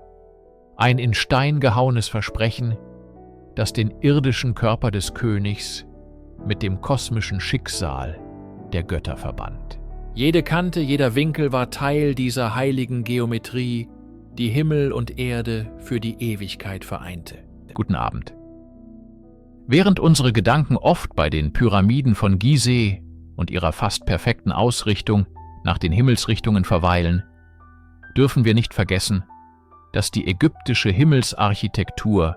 ein in Stein gehauenes Versprechen, das den irdischen Körper des Königs mit dem kosmischen Schicksal der Götter verband. Jede Kante, jeder Winkel war Teil dieser heiligen Geometrie, die Himmel und Erde für die Ewigkeit vereinte. Guten Abend. Während unsere Gedanken oft bei den Pyramiden von Gizeh und ihrer fast perfekten Ausrichtung nach den Himmelsrichtungen verweilen, dürfen wir nicht vergessen, dass die ägyptische Himmelsarchitektur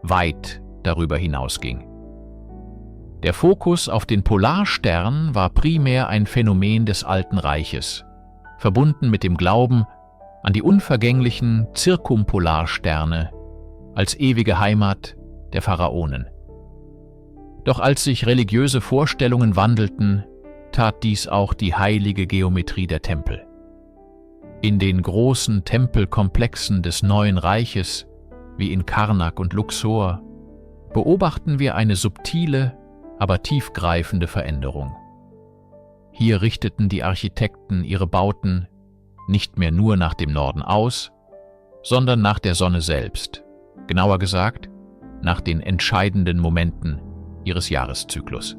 weit darüber hinausging. Der Fokus auf den Polarstern war primär ein Phänomen des Alten Reiches, verbunden mit dem Glauben an die unvergänglichen Zirkumpolarsterne als ewige Heimat der Pharaonen. Doch als sich religiöse Vorstellungen wandelten, tat dies auch die heilige Geometrie der Tempel. In den großen Tempelkomplexen des Neuen Reiches, wie in Karnak und Luxor, beobachten wir eine subtile, aber tiefgreifende Veränderung. Hier richteten die Architekten ihre Bauten nicht mehr nur nach dem Norden aus, sondern nach der Sonne selbst, genauer gesagt, nach den entscheidenden Momenten ihres Jahreszyklus.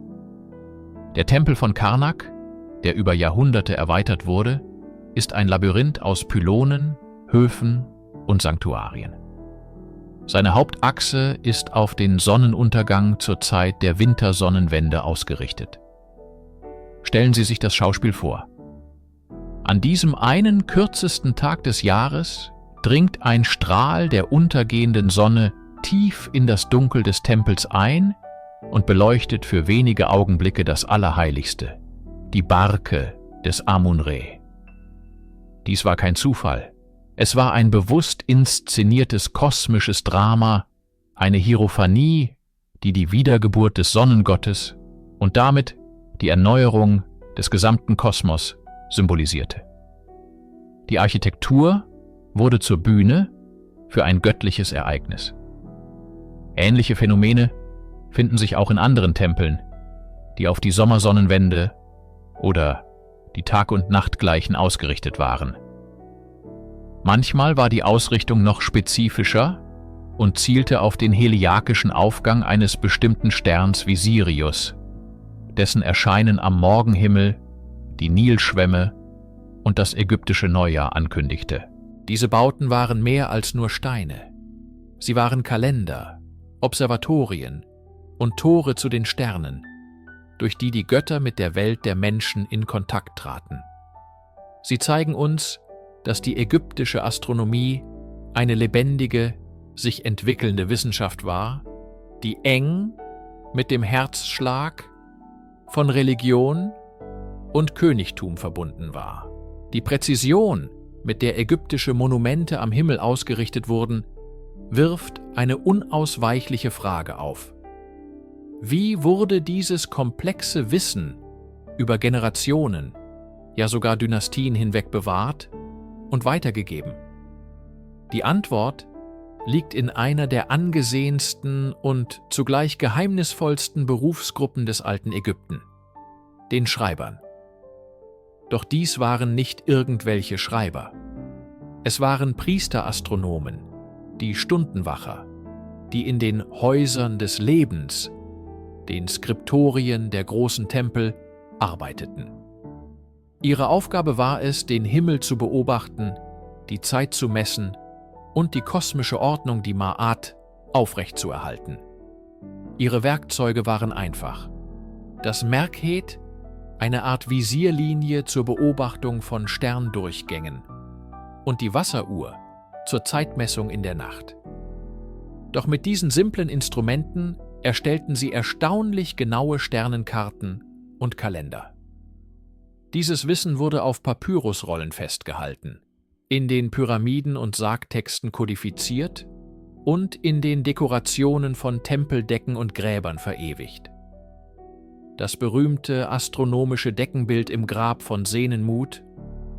Der Tempel von Karnak, der über Jahrhunderte erweitert wurde, ist ein Labyrinth aus Pylonen, Höfen und Sanktuarien. Seine Hauptachse ist auf den Sonnenuntergang zur Zeit der Wintersonnenwende ausgerichtet. Stellen Sie sich das Schauspiel vor. An diesem einen kürzesten Tag des Jahres dringt ein Strahl der untergehenden Sonne tief in das Dunkel des Tempels ein und beleuchtet für wenige Augenblicke das Allerheiligste, die Barke des Amun-Re. Dies war kein Zufall. Es war ein bewusst inszeniertes kosmisches Drama, eine Hierophanie, die die Wiedergeburt des Sonnengottes und damit die Erneuerung des gesamten Kosmos symbolisierte. Die Architektur wurde zur Bühne für ein göttliches Ereignis. Ähnliche Phänomene finden sich auch in anderen Tempeln, die auf die Sommersonnenwende oder die Tag- und Nachtgleichen ausgerichtet waren. Manchmal war die Ausrichtung noch spezifischer und zielte auf den heliakischen Aufgang eines bestimmten Sterns wie Sirius, dessen Erscheinen am Morgenhimmel die Nilschwämme und das ägyptische Neujahr ankündigte. Diese Bauten waren mehr als nur Steine. Sie waren Kalender, Observatorien und Tore zu den Sternen, durch die die Götter mit der Welt der Menschen in Kontakt traten. Sie zeigen uns, dass die ägyptische Astronomie eine lebendige, sich entwickelnde Wissenschaft war, die eng mit dem Herzschlag von Religion und Königtum verbunden war. Die Präzision, mit der ägyptische Monumente am Himmel ausgerichtet wurden, wirft eine unausweichliche Frage auf. Wie wurde dieses komplexe Wissen über Generationen, ja sogar Dynastien hinweg bewahrt und weitergegeben? Die Antwort liegt in einer der angesehensten und zugleich geheimnisvollsten Berufsgruppen des alten Ägypten, den Schreibern. Doch dies waren nicht irgendwelche Schreiber. Es waren Priesterastronomen, die Stundenwacher, die in den Häusern des Lebens, den Skriptorien der großen Tempel, arbeiteten. Ihre Aufgabe war es, den Himmel zu beobachten, die Zeit zu messen und die kosmische Ordnung, die Ma'at, aufrechtzuerhalten. Ihre Werkzeuge waren einfach. Das Merkhet, eine Art Visierlinie zur Beobachtung von Sterndurchgängen, und die Wasseruhr zur Zeitmessung in der Nacht. Doch mit diesen simplen Instrumenten erstellten sie erstaunlich genaue Sternenkarten und Kalender. Dieses Wissen wurde auf Papyrusrollen festgehalten, in den Pyramiden und Sargtexten kodifiziert und in den Dekorationen von Tempeldecken und Gräbern verewigt. Das berühmte astronomische Deckenbild im Grab von Senenmut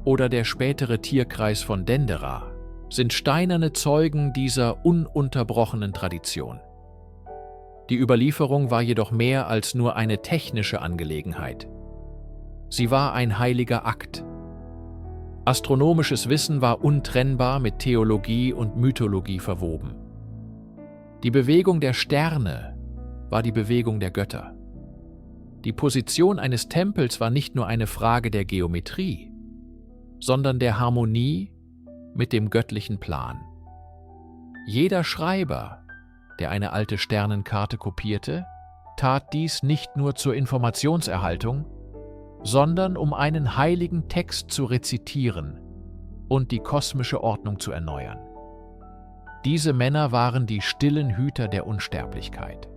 oder der spätere Tierkreis von Dendera sind steinerne Zeugen dieser ununterbrochenen Tradition. Die Überlieferung war jedoch mehr als nur eine technische Angelegenheit. Sie war ein heiliger Akt. Astronomisches Wissen war untrennbar mit Theologie und Mythologie verwoben. Die Bewegung der Sterne war die Bewegung der Götter. Die Position eines Tempels war nicht nur eine Frage der Geometrie, sondern der Harmonie mit dem göttlichen Plan. Jeder Schreiber, der eine alte Sternenkarte kopierte, tat dies nicht nur zur Informationserhaltung, sondern um einen heiligen Text zu rezitieren und die kosmische Ordnung zu erneuern. Diese Männer waren die stillen Hüter der Unsterblichkeit.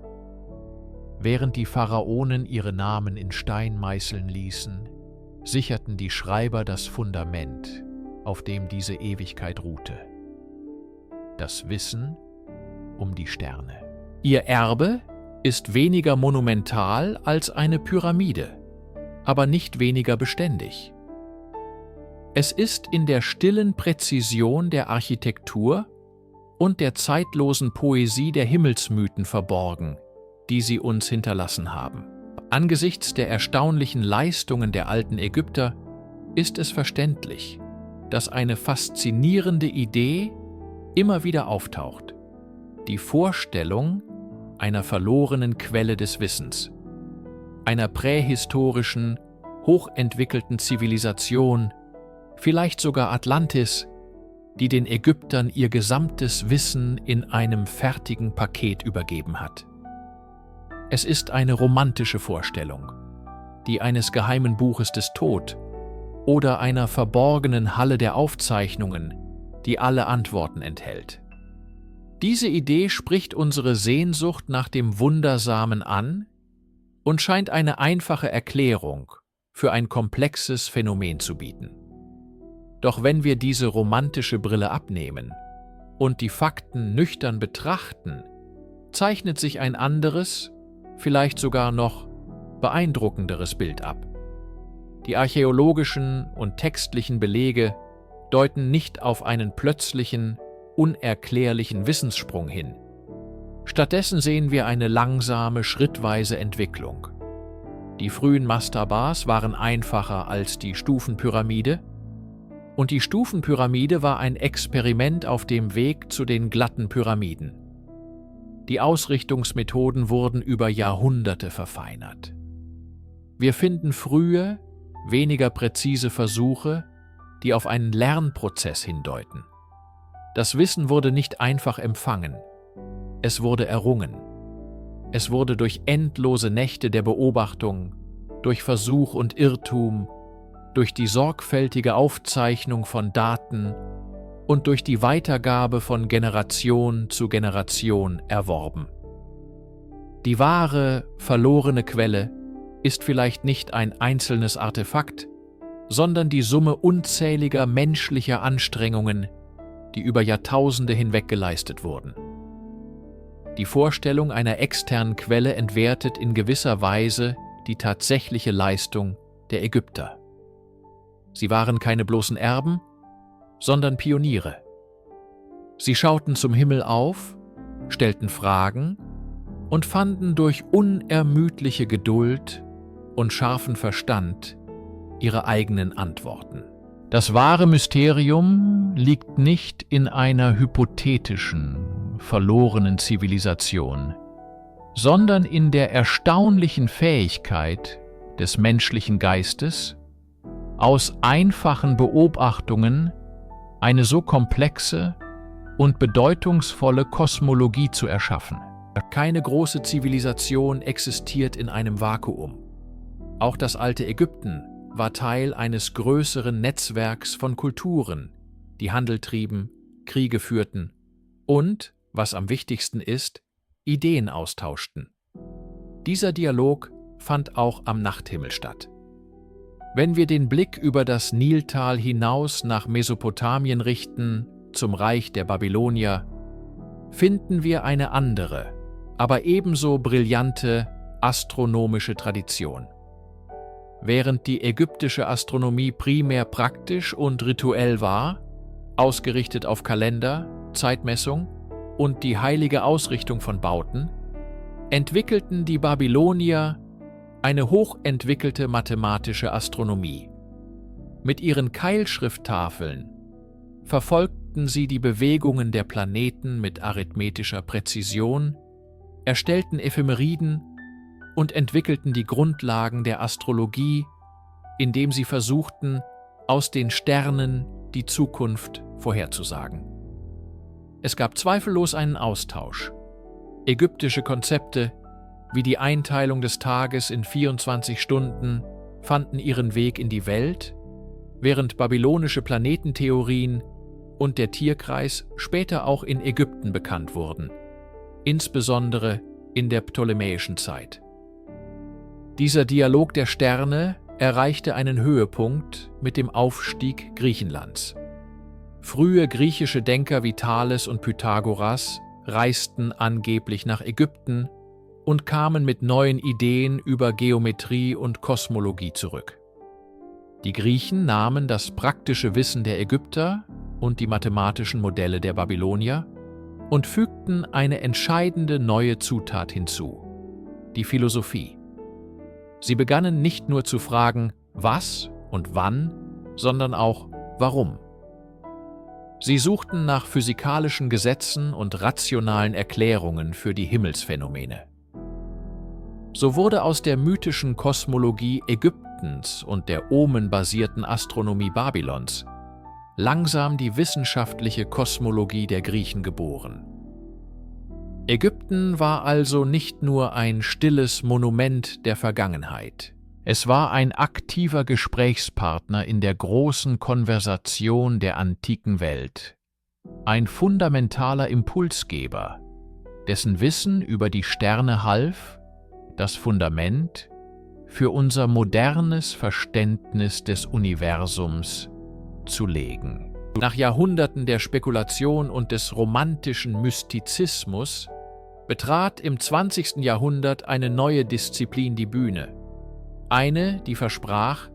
Während die Pharaonen ihre Namen in Stein meißeln ließen, sicherten die Schreiber das Fundament, auf dem diese Ewigkeit ruhte. Das Wissen um die Sterne. Ihr Erbe ist weniger monumental als eine Pyramide, aber nicht weniger beständig. Es ist in der stillen Präzision der Architektur und der zeitlosen Poesie der Himmelsmythen verborgen, die sie uns hinterlassen haben. Angesichts der erstaunlichen Leistungen der alten Ägypter ist es verständlich, dass eine faszinierende Idee immer wieder auftaucht: die Vorstellung einer verlorenen Quelle des Wissens, einer prähistorischen, hochentwickelten Zivilisation, vielleicht sogar Atlantis, die den Ägyptern ihr gesamtes Wissen in einem fertigen Paket übergeben hat. Es ist eine romantische Vorstellung, die eines geheimen Buches des Tod oder einer verborgenen Halle der Aufzeichnungen, die alle Antworten enthält. Diese Idee spricht unsere Sehnsucht nach dem Wundersamen an und scheint eine einfache Erklärung für ein komplexes Phänomen zu bieten. Doch wenn wir diese romantische Brille abnehmen und die Fakten nüchtern betrachten, zeichnet sich ein anderes, vielleicht sogar noch beeindruckenderes Bild ab. Die archäologischen und textlichen Belege deuten nicht auf einen plötzlichen, unerklärlichen Wissenssprung hin. Stattdessen sehen wir eine langsame, schrittweise Entwicklung. Die frühen Mastabas waren einfacher als die Stufenpyramide, und die Stufenpyramide war ein Experiment auf dem Weg zu den glatten Pyramiden. Die Ausrichtungsmethoden wurden über Jahrhunderte verfeinert. Wir finden frühe, weniger präzise Versuche, die auf einen Lernprozess hindeuten. Das Wissen wurde nicht einfach empfangen, es wurde errungen. Es wurde durch endlose Nächte der Beobachtung, durch Versuch und Irrtum, durch die sorgfältige Aufzeichnung von Daten und durch die Weitergabe von Generation zu Generation erworben. Die wahre, verlorene Quelle ist vielleicht nicht ein einzelnes Artefakt, sondern die Summe unzähliger menschlicher Anstrengungen, die über Jahrtausende hinweg geleistet wurden. Die Vorstellung einer externen Quelle entwertet in gewisser Weise die tatsächliche Leistung der Ägypter. Sie waren keine bloßen Erben, sondern Pioniere. Sie schauten zum Himmel auf, stellten Fragen und fanden durch unermüdliche Geduld und scharfen Verstand ihre eigenen Antworten. Das wahre Mysterium liegt nicht in einer hypothetischen, verlorenen Zivilisation, sondern in der erstaunlichen Fähigkeit des menschlichen Geistes, aus einfachen Beobachtungen eine so komplexe und bedeutungsvolle Kosmologie zu erschaffen. Keine große Zivilisation existiert in einem Vakuum. Auch das alte Ägypten war Teil eines größeren Netzwerks von Kulturen, die Handel trieben, Kriege führten und, was am wichtigsten ist, Ideen austauschten. Dieser Dialog fand auch am Nachthimmel statt. Wenn wir den Blick über das Niltal hinaus nach Mesopotamien richten, zum Reich der Babylonier, finden wir eine andere, aber ebenso brillante astronomische Tradition. Während die ägyptische Astronomie primär praktisch und rituell war, ausgerichtet auf Kalender, Zeitmessung und die heilige Ausrichtung von Bauten, entwickelten die Babylonier eine hochentwickelte mathematische Astronomie. Mit ihren Keilschrifttafeln verfolgten sie die Bewegungen der Planeten mit arithmetischer Präzision, erstellten Ephemeriden und entwickelten die Grundlagen der Astrologie, indem sie versuchten, aus den Sternen die Zukunft vorherzusagen. Es gab zweifellos einen Austausch. Ägyptische Konzepte wie die Einteilung des Tages in 24 Stunden fanden ihren Weg in die Welt, während babylonische Planetentheorien und der Tierkreis später auch in Ägypten bekannt wurden, insbesondere in der ptolemäischen Zeit. Dieser Dialog der Sterne erreichte einen Höhepunkt mit dem Aufstieg Griechenlands. Frühe griechische Denker wie Thales und Pythagoras reisten angeblich nach Ägypten und kamen mit neuen Ideen über Geometrie und Kosmologie zurück. Die Griechen nahmen das praktische Wissen der Ägypter und die mathematischen Modelle der Babylonier und fügten eine entscheidende neue Zutat hinzu: die Philosophie. Sie begannen nicht nur zu fragen, was und wann, sondern auch warum. Sie suchten nach physikalischen Gesetzen und rationalen Erklärungen für die Himmelsphänomene. So wurde aus der mythischen Kosmologie Ägyptens und der omenbasierten Astronomie Babylons langsam die wissenschaftliche Kosmologie der Griechen geboren. Ägypten war also nicht nur ein stilles Monument der Vergangenheit. Es war ein aktiver Gesprächspartner in der großen Konversation der antiken Welt, ein fundamentaler Impulsgeber, dessen Wissen über die Sterne half, das Fundament für unser modernes Verständnis des Universums zu legen. Nach Jahrhunderten der Spekulation und des romantischen Mystizismus betrat im 20. Jahrhundert eine neue Disziplin die Bühne. Eine, die versprach,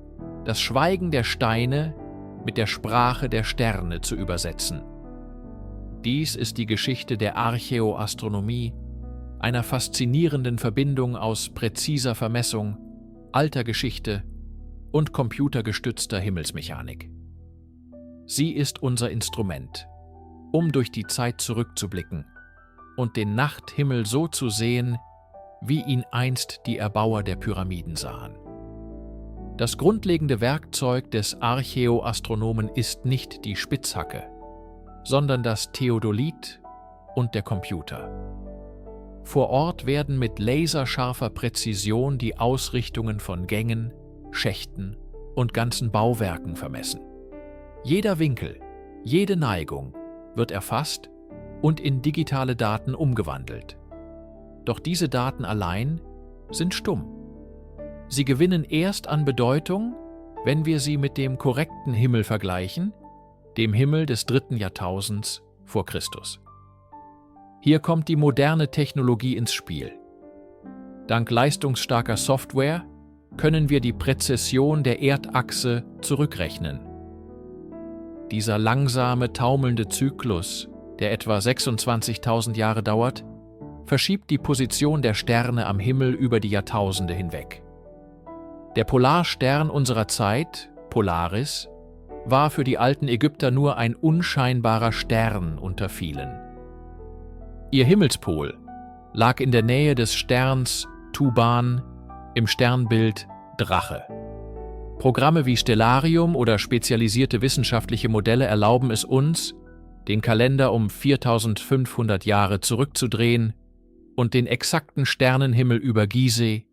das Schweigen der Steine mit der Sprache der Sterne zu übersetzen. Dies ist die Geschichte der Archäoastronomie, einer faszinierenden Verbindung aus präziser Vermessung, alter Geschichte und computergestützter Himmelsmechanik. Sie ist unser Instrument, um durch die Zeit zurückzublicken und den Nachthimmel so zu sehen, wie ihn einst die Erbauer der Pyramiden sahen. Das grundlegende Werkzeug des Archäoastronomen ist nicht die Spitzhacke, sondern das Theodolit und der Computer. Vor Ort werden mit laserscharfer Präzision die Ausrichtungen von Gängen, Schächten und ganzen Bauwerken vermessen. Jeder Winkel, jede Neigung wird erfasst und in digitale Daten umgewandelt. Doch diese Daten allein sind stumm. Sie gewinnen erst an Bedeutung, wenn wir sie mit dem korrekten Himmel vergleichen, dem Himmel des 3. Jahrtausends vor Christus. Hier kommt die moderne Technologie ins Spiel. Dank leistungsstarker Software können wir die Präzession der Erdachse zurückrechnen. Dieser langsame, taumelnde Zyklus der etwa 26.000 Jahre dauert, verschiebt die Position der Sterne am Himmel über die Jahrtausende hinweg. Der Polarstern unserer Zeit, Polaris, war für die alten Ägypter nur ein unscheinbarer Stern unter vielen. Ihr Himmelspol lag in der Nähe des Sterns Tuban im Sternbild Drache. Programme wie Stellarium oder spezialisierte wissenschaftliche Modelle erlauben es uns, den Kalender um 4500 Jahre zurückzudrehen und den exakten Sternenhimmel über Gizeh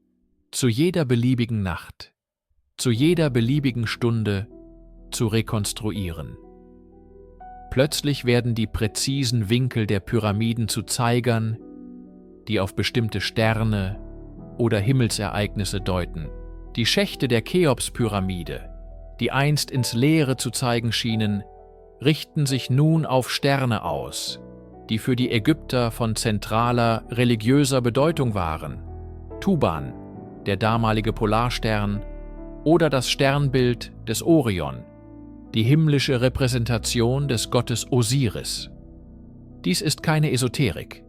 zu jeder beliebigen Nacht, zu jeder beliebigen Stunde zu rekonstruieren. Plötzlich werden die präzisen Winkel der Pyramiden zu Zeigern, die auf bestimmte Sterne oder Himmelsereignisse deuten. Die Schächte der Cheops-Pyramide, die einst ins Leere zu zeigen schienen, richten sich nun auf Sterne aus, die für die Ägypter von zentraler religiöser Bedeutung waren. Tuban, der damalige Polarstern, oder das Sternbild des Orion, die himmlische Repräsentation des Gottes Osiris. Dies ist keine Esoterik.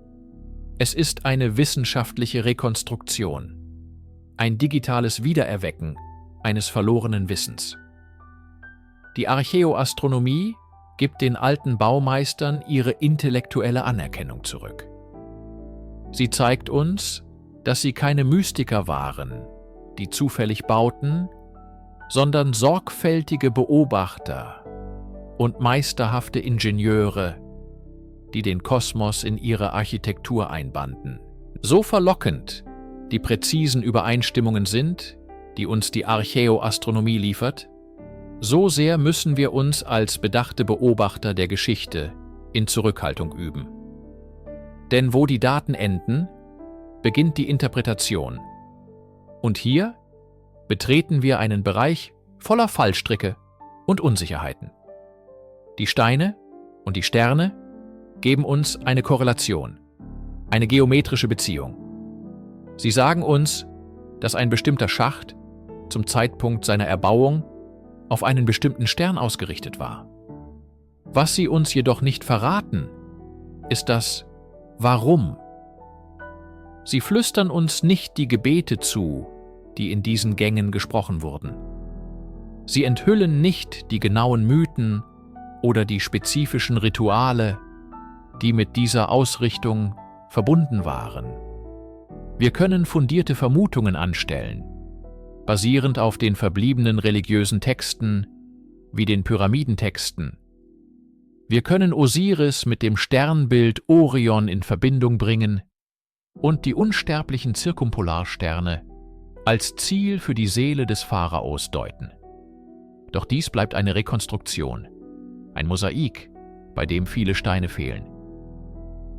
Es ist eine wissenschaftliche Rekonstruktion, ein digitales Wiedererwecken eines verlorenen Wissens. Die Archäoastronomie gibt den alten Baumeistern ihre intellektuelle Anerkennung zurück. Sie zeigt uns, dass sie keine Mystiker waren, die zufällig bauten, sondern sorgfältige Beobachter und meisterhafte Ingenieure, die den Kosmos in ihre Architektur einbanden. So verlockend die präzisen Übereinstimmungen sind, die uns die Archäoastronomie liefert, so sehr müssen wir uns als bedachte Beobachter der Geschichte in Zurückhaltung üben. Denn wo die Daten enden, beginnt die Interpretation. Und hier betreten wir einen Bereich voller Fallstricke und Unsicherheiten. Die Steine und die Sterne geben uns eine Korrelation, eine geometrische Beziehung. Sie sagen uns, dass ein bestimmter Schacht zum Zeitpunkt seiner Erbauung auf einen bestimmten Stern ausgerichtet war. Was sie uns jedoch nicht verraten, ist das Warum. Sie flüstern uns nicht die Gebete zu, die in diesen Gängen gesprochen wurden. Sie enthüllen nicht die genauen Mythen oder die spezifischen Rituale, die mit dieser Ausrichtung verbunden waren. Wir können fundierte Vermutungen anstellen, basierend auf den verbliebenen religiösen Texten, wie den Pyramidentexten. Wir können Osiris mit dem Sternbild Orion in Verbindung bringen und die unsterblichen Zirkumpolarsterne als Ziel für die Seele des Pharaos deuten. Doch dies bleibt eine Rekonstruktion, ein Mosaik, bei dem viele Steine fehlen.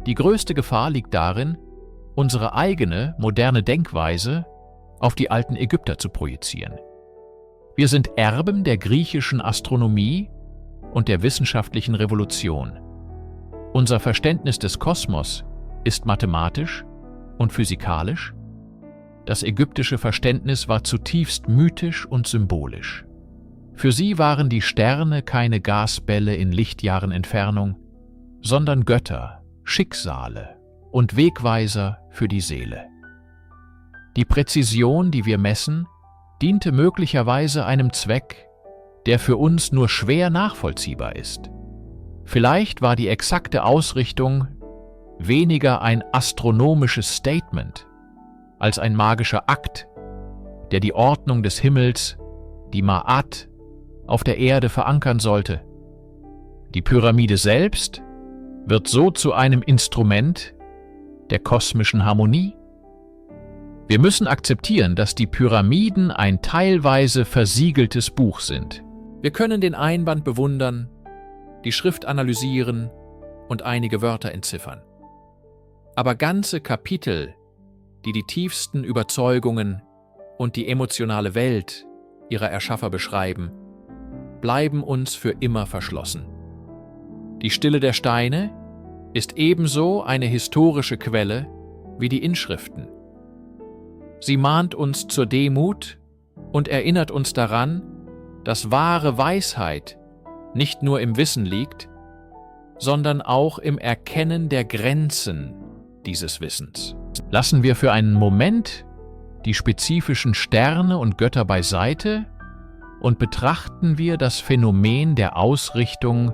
Die größte Gefahr liegt darin, unsere eigene, moderne Denkweise auf die alten Ägypter zu projizieren. Wir sind Erben der griechischen Astronomie und der wissenschaftlichen Revolution. Unser Verständnis des Kosmos ist mathematisch und physikalisch. Das ägyptische Verständnis war zutiefst mythisch und symbolisch. Für sie waren die Sterne keine Gasbälle in Lichtjahren Entfernung, sondern Götter, Schicksale und Wegweiser für die Seele. Die Präzision, die wir messen, diente möglicherweise einem Zweck, der für uns nur schwer nachvollziehbar ist. Vielleicht war die exakte Ausrichtung weniger ein astronomisches Statement als ein magischer Akt, der die Ordnung des Himmels, die Ma'at, auf der Erde verankern sollte. Die Pyramide selbst wird so zu einem Instrument der kosmischen Harmonie. Wir müssen akzeptieren, dass die Pyramiden ein teilweise versiegeltes Buch sind. Wir können den Einband bewundern, die Schrift analysieren und einige Wörter entziffern. Aber ganze Kapitel, die die tiefsten Überzeugungen und die emotionale Welt ihrer Erschaffer beschreiben, bleiben uns für immer verschlossen. Die Stille der Steine ist ebenso eine historische Quelle wie die Inschriften. Sie mahnt uns zur Demut und erinnert uns daran, dass wahre Weisheit nicht nur im Wissen liegt, sondern auch im Erkennen der Grenzen dieses Wissens. Lassen wir für einen Moment die spezifischen Sterne und Götter beiseite und betrachten wir das Phänomen der Ausrichtung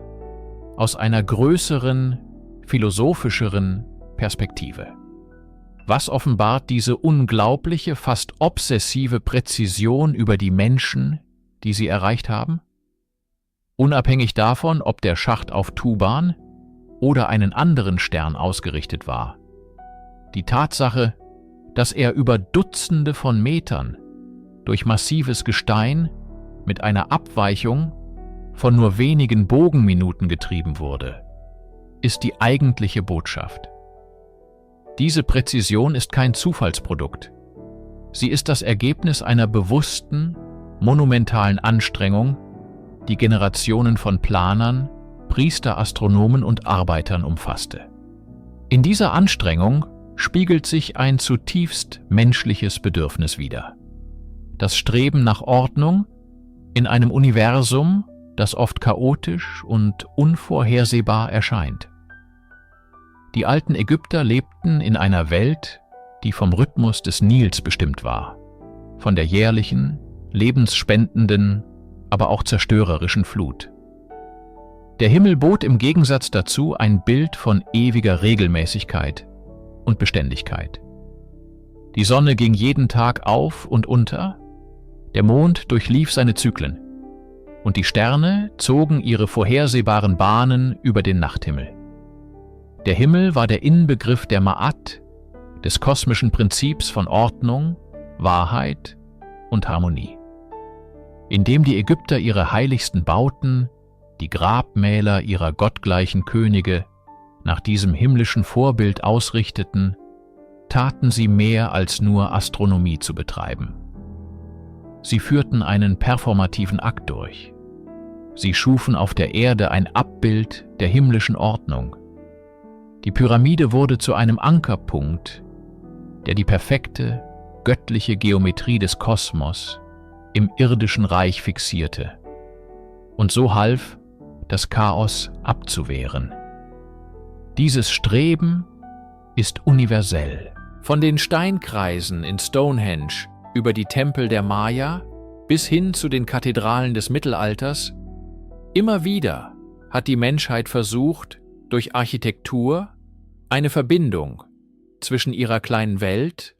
aus einer größeren, philosophischeren Perspektive. Was offenbart diese unglaubliche, fast obsessive Präzision über die Menschen, die sie erreicht haben? Unabhängig davon, ob der Schacht auf Tuban oder einen anderen Stern ausgerichtet war. Die Tatsache, dass er über Dutzende von Metern durch massives Gestein mit einer Abweichung von nur wenigen Bogenminuten getrieben wurde, ist die eigentliche Botschaft. Diese Präzision ist kein Zufallsprodukt. Sie ist das Ergebnis einer bewussten, monumentalen Anstrengung, die Generationen von Planern, Priester, Astronomen und Arbeitern umfasste. In dieser Anstrengung spiegelt sich ein zutiefst menschliches Bedürfnis wider. Das Streben nach Ordnung in einem Universum, das oft chaotisch und unvorhersehbar erscheint. Die alten Ägypter lebten in einer Welt, die vom Rhythmus des Nils bestimmt war, von der jährlichen, lebensspendenden, aber auch zerstörerischen Flut. Der Himmel bot im Gegensatz dazu ein Bild von ewiger Regelmäßigkeit und Beständigkeit. Die Sonne ging jeden Tag auf und unter, der Mond durchlief seine Zyklen und die Sterne zogen ihre vorhersehbaren Bahnen über den Nachthimmel. Der Himmel war der Inbegriff der Ma'at, des kosmischen Prinzips von Ordnung, Wahrheit und Harmonie. Indem die Ägypter ihre heiligsten Bauten, die Grabmäler ihrer gottgleichen Könige, nach diesem himmlischen Vorbild ausrichteten, taten sie mehr als nur Astronomie zu betreiben. Sie führten einen performativen Akt durch. Sie schufen auf der Erde ein Abbild der himmlischen Ordnung. Die Pyramide wurde zu einem Ankerpunkt, der die perfekte, göttliche Geometrie des Kosmos im irdischen Reich fixierte und so half, das Chaos abzuwehren. Dieses Streben ist universell. Von den Steinkreisen in Stonehenge über die Tempel der Maya bis hin zu den Kathedralen des Mittelalters, immer wieder hat die Menschheit versucht, durch Architektur eine Verbindung zwischen ihrer kleinen Welt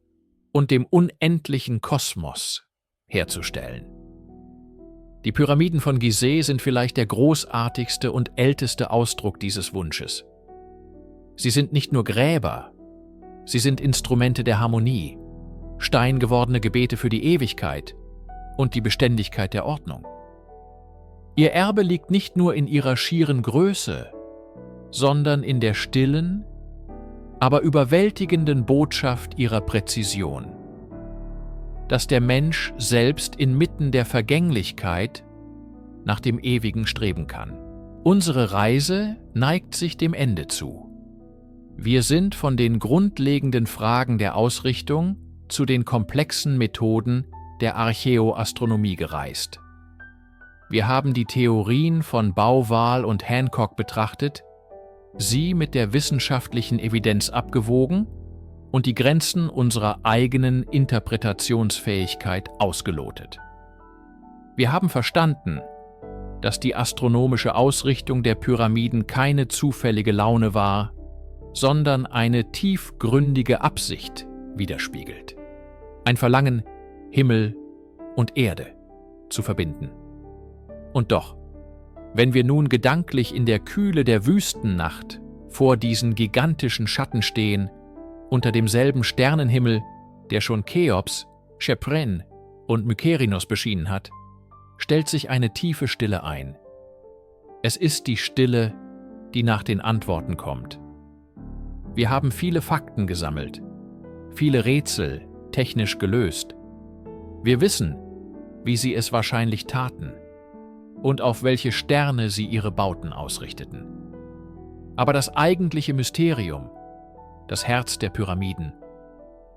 und dem unendlichen Kosmos herzustellen. Die Pyramiden von Gizeh sind vielleicht der großartigste und älteste Ausdruck dieses Wunsches. Sie sind nicht nur Gräber, sie sind Instrumente der Harmonie, steingewordene Gebete für die Ewigkeit und die Beständigkeit der Ordnung. Ihr Erbe liegt nicht nur in ihrer schieren Größe, sondern in der stillen, aber überwältigenden Botschaft ihrer Präzision, dass der Mensch selbst inmitten der Vergänglichkeit nach dem Ewigen streben kann. Unsere Reise neigt sich dem Ende zu. Wir sind von den grundlegenden Fragen der Ausrichtung zu den komplexen Methoden der Archäoastronomie gereist. Wir haben die Theorien von Bauwal und Hancock betrachtet, sie mit der wissenschaftlichen Evidenz abgewogen und die Grenzen unserer eigenen Interpretationsfähigkeit ausgelotet. Wir haben verstanden, dass die astronomische Ausrichtung der Pyramiden keine zufällige Laune war, sondern eine tiefgründige Absicht widerspiegelt. Ein Verlangen, Himmel und Erde zu verbinden. Und doch, wenn wir nun gedanklich in der Kühle der Wüstennacht vor diesen gigantischen Schatten stehen, unter demselben Sternenhimmel, der schon Cheops, Chephren und Mykerinos beschienen hat, stellt sich eine tiefe Stille ein. Es ist die Stille, die nach den Antworten kommt. Wir haben viele Fakten gesammelt, viele Rätsel technisch gelöst. Wir wissen, wie sie es wahrscheinlich taten und auf welche Sterne sie ihre Bauten ausrichteten. Aber das eigentliche Mysterium, das Herz der Pyramiden,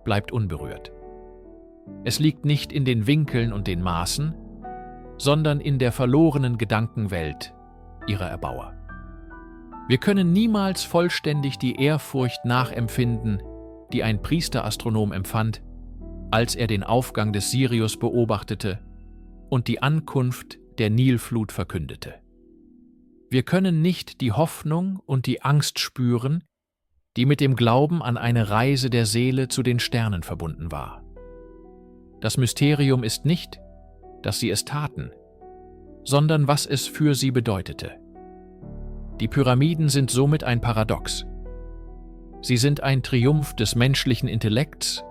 bleibt unberührt. Es liegt nicht in den Winkeln und den Maßen, sondern in der verlorenen Gedankenwelt ihrer Erbauer. Wir können niemals vollständig die Ehrfurcht nachempfinden, die ein Priesterastronom empfand, als er den Aufgang des Sirius beobachtete und die Ankunft der Nilflut verkündete. Wir können nicht die Hoffnung und die Angst spüren, die mit dem Glauben an eine Reise der Seele zu den Sternen verbunden war. Das Mysterium ist nicht, dass sie es taten, sondern was es für sie bedeutete. Die Pyramiden sind somit ein Paradox. Sie sind ein Triumph des menschlichen Intellekts,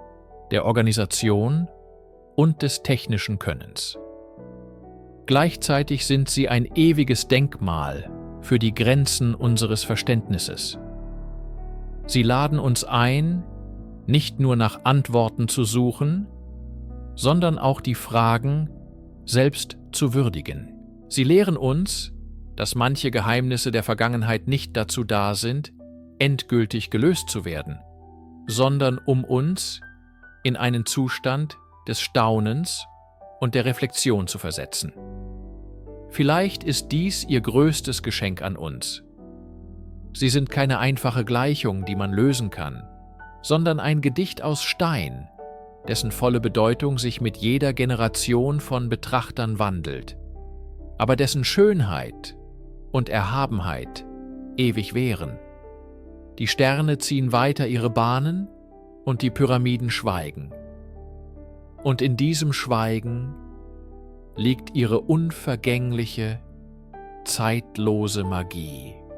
der Organisation und des technischen Könnens. Gleichzeitig sind sie ein ewiges Denkmal für die Grenzen unseres Verständnisses. Sie laden uns ein, nicht nur nach Antworten zu suchen, sondern auch die Fragen selbst zu würdigen. Sie lehren uns, dass manche Geheimnisse der Vergangenheit nicht dazu da sind, endgültig gelöst zu werden, sondern um uns in einen Zustand des Staunens und der Reflexion zu versetzen. Vielleicht ist dies ihr größtes Geschenk an uns. Sie sind keine einfache Gleichung, die man lösen kann, sondern ein Gedicht aus Stein, dessen volle Bedeutung sich mit jeder Generation von Betrachtern wandelt, aber dessen Schönheit und Erhabenheit ewig währen. Die Sterne ziehen weiter ihre Bahnen und die Pyramiden schweigen. Und in diesem Schweigen liegt ihre unvergängliche, zeitlose Magie.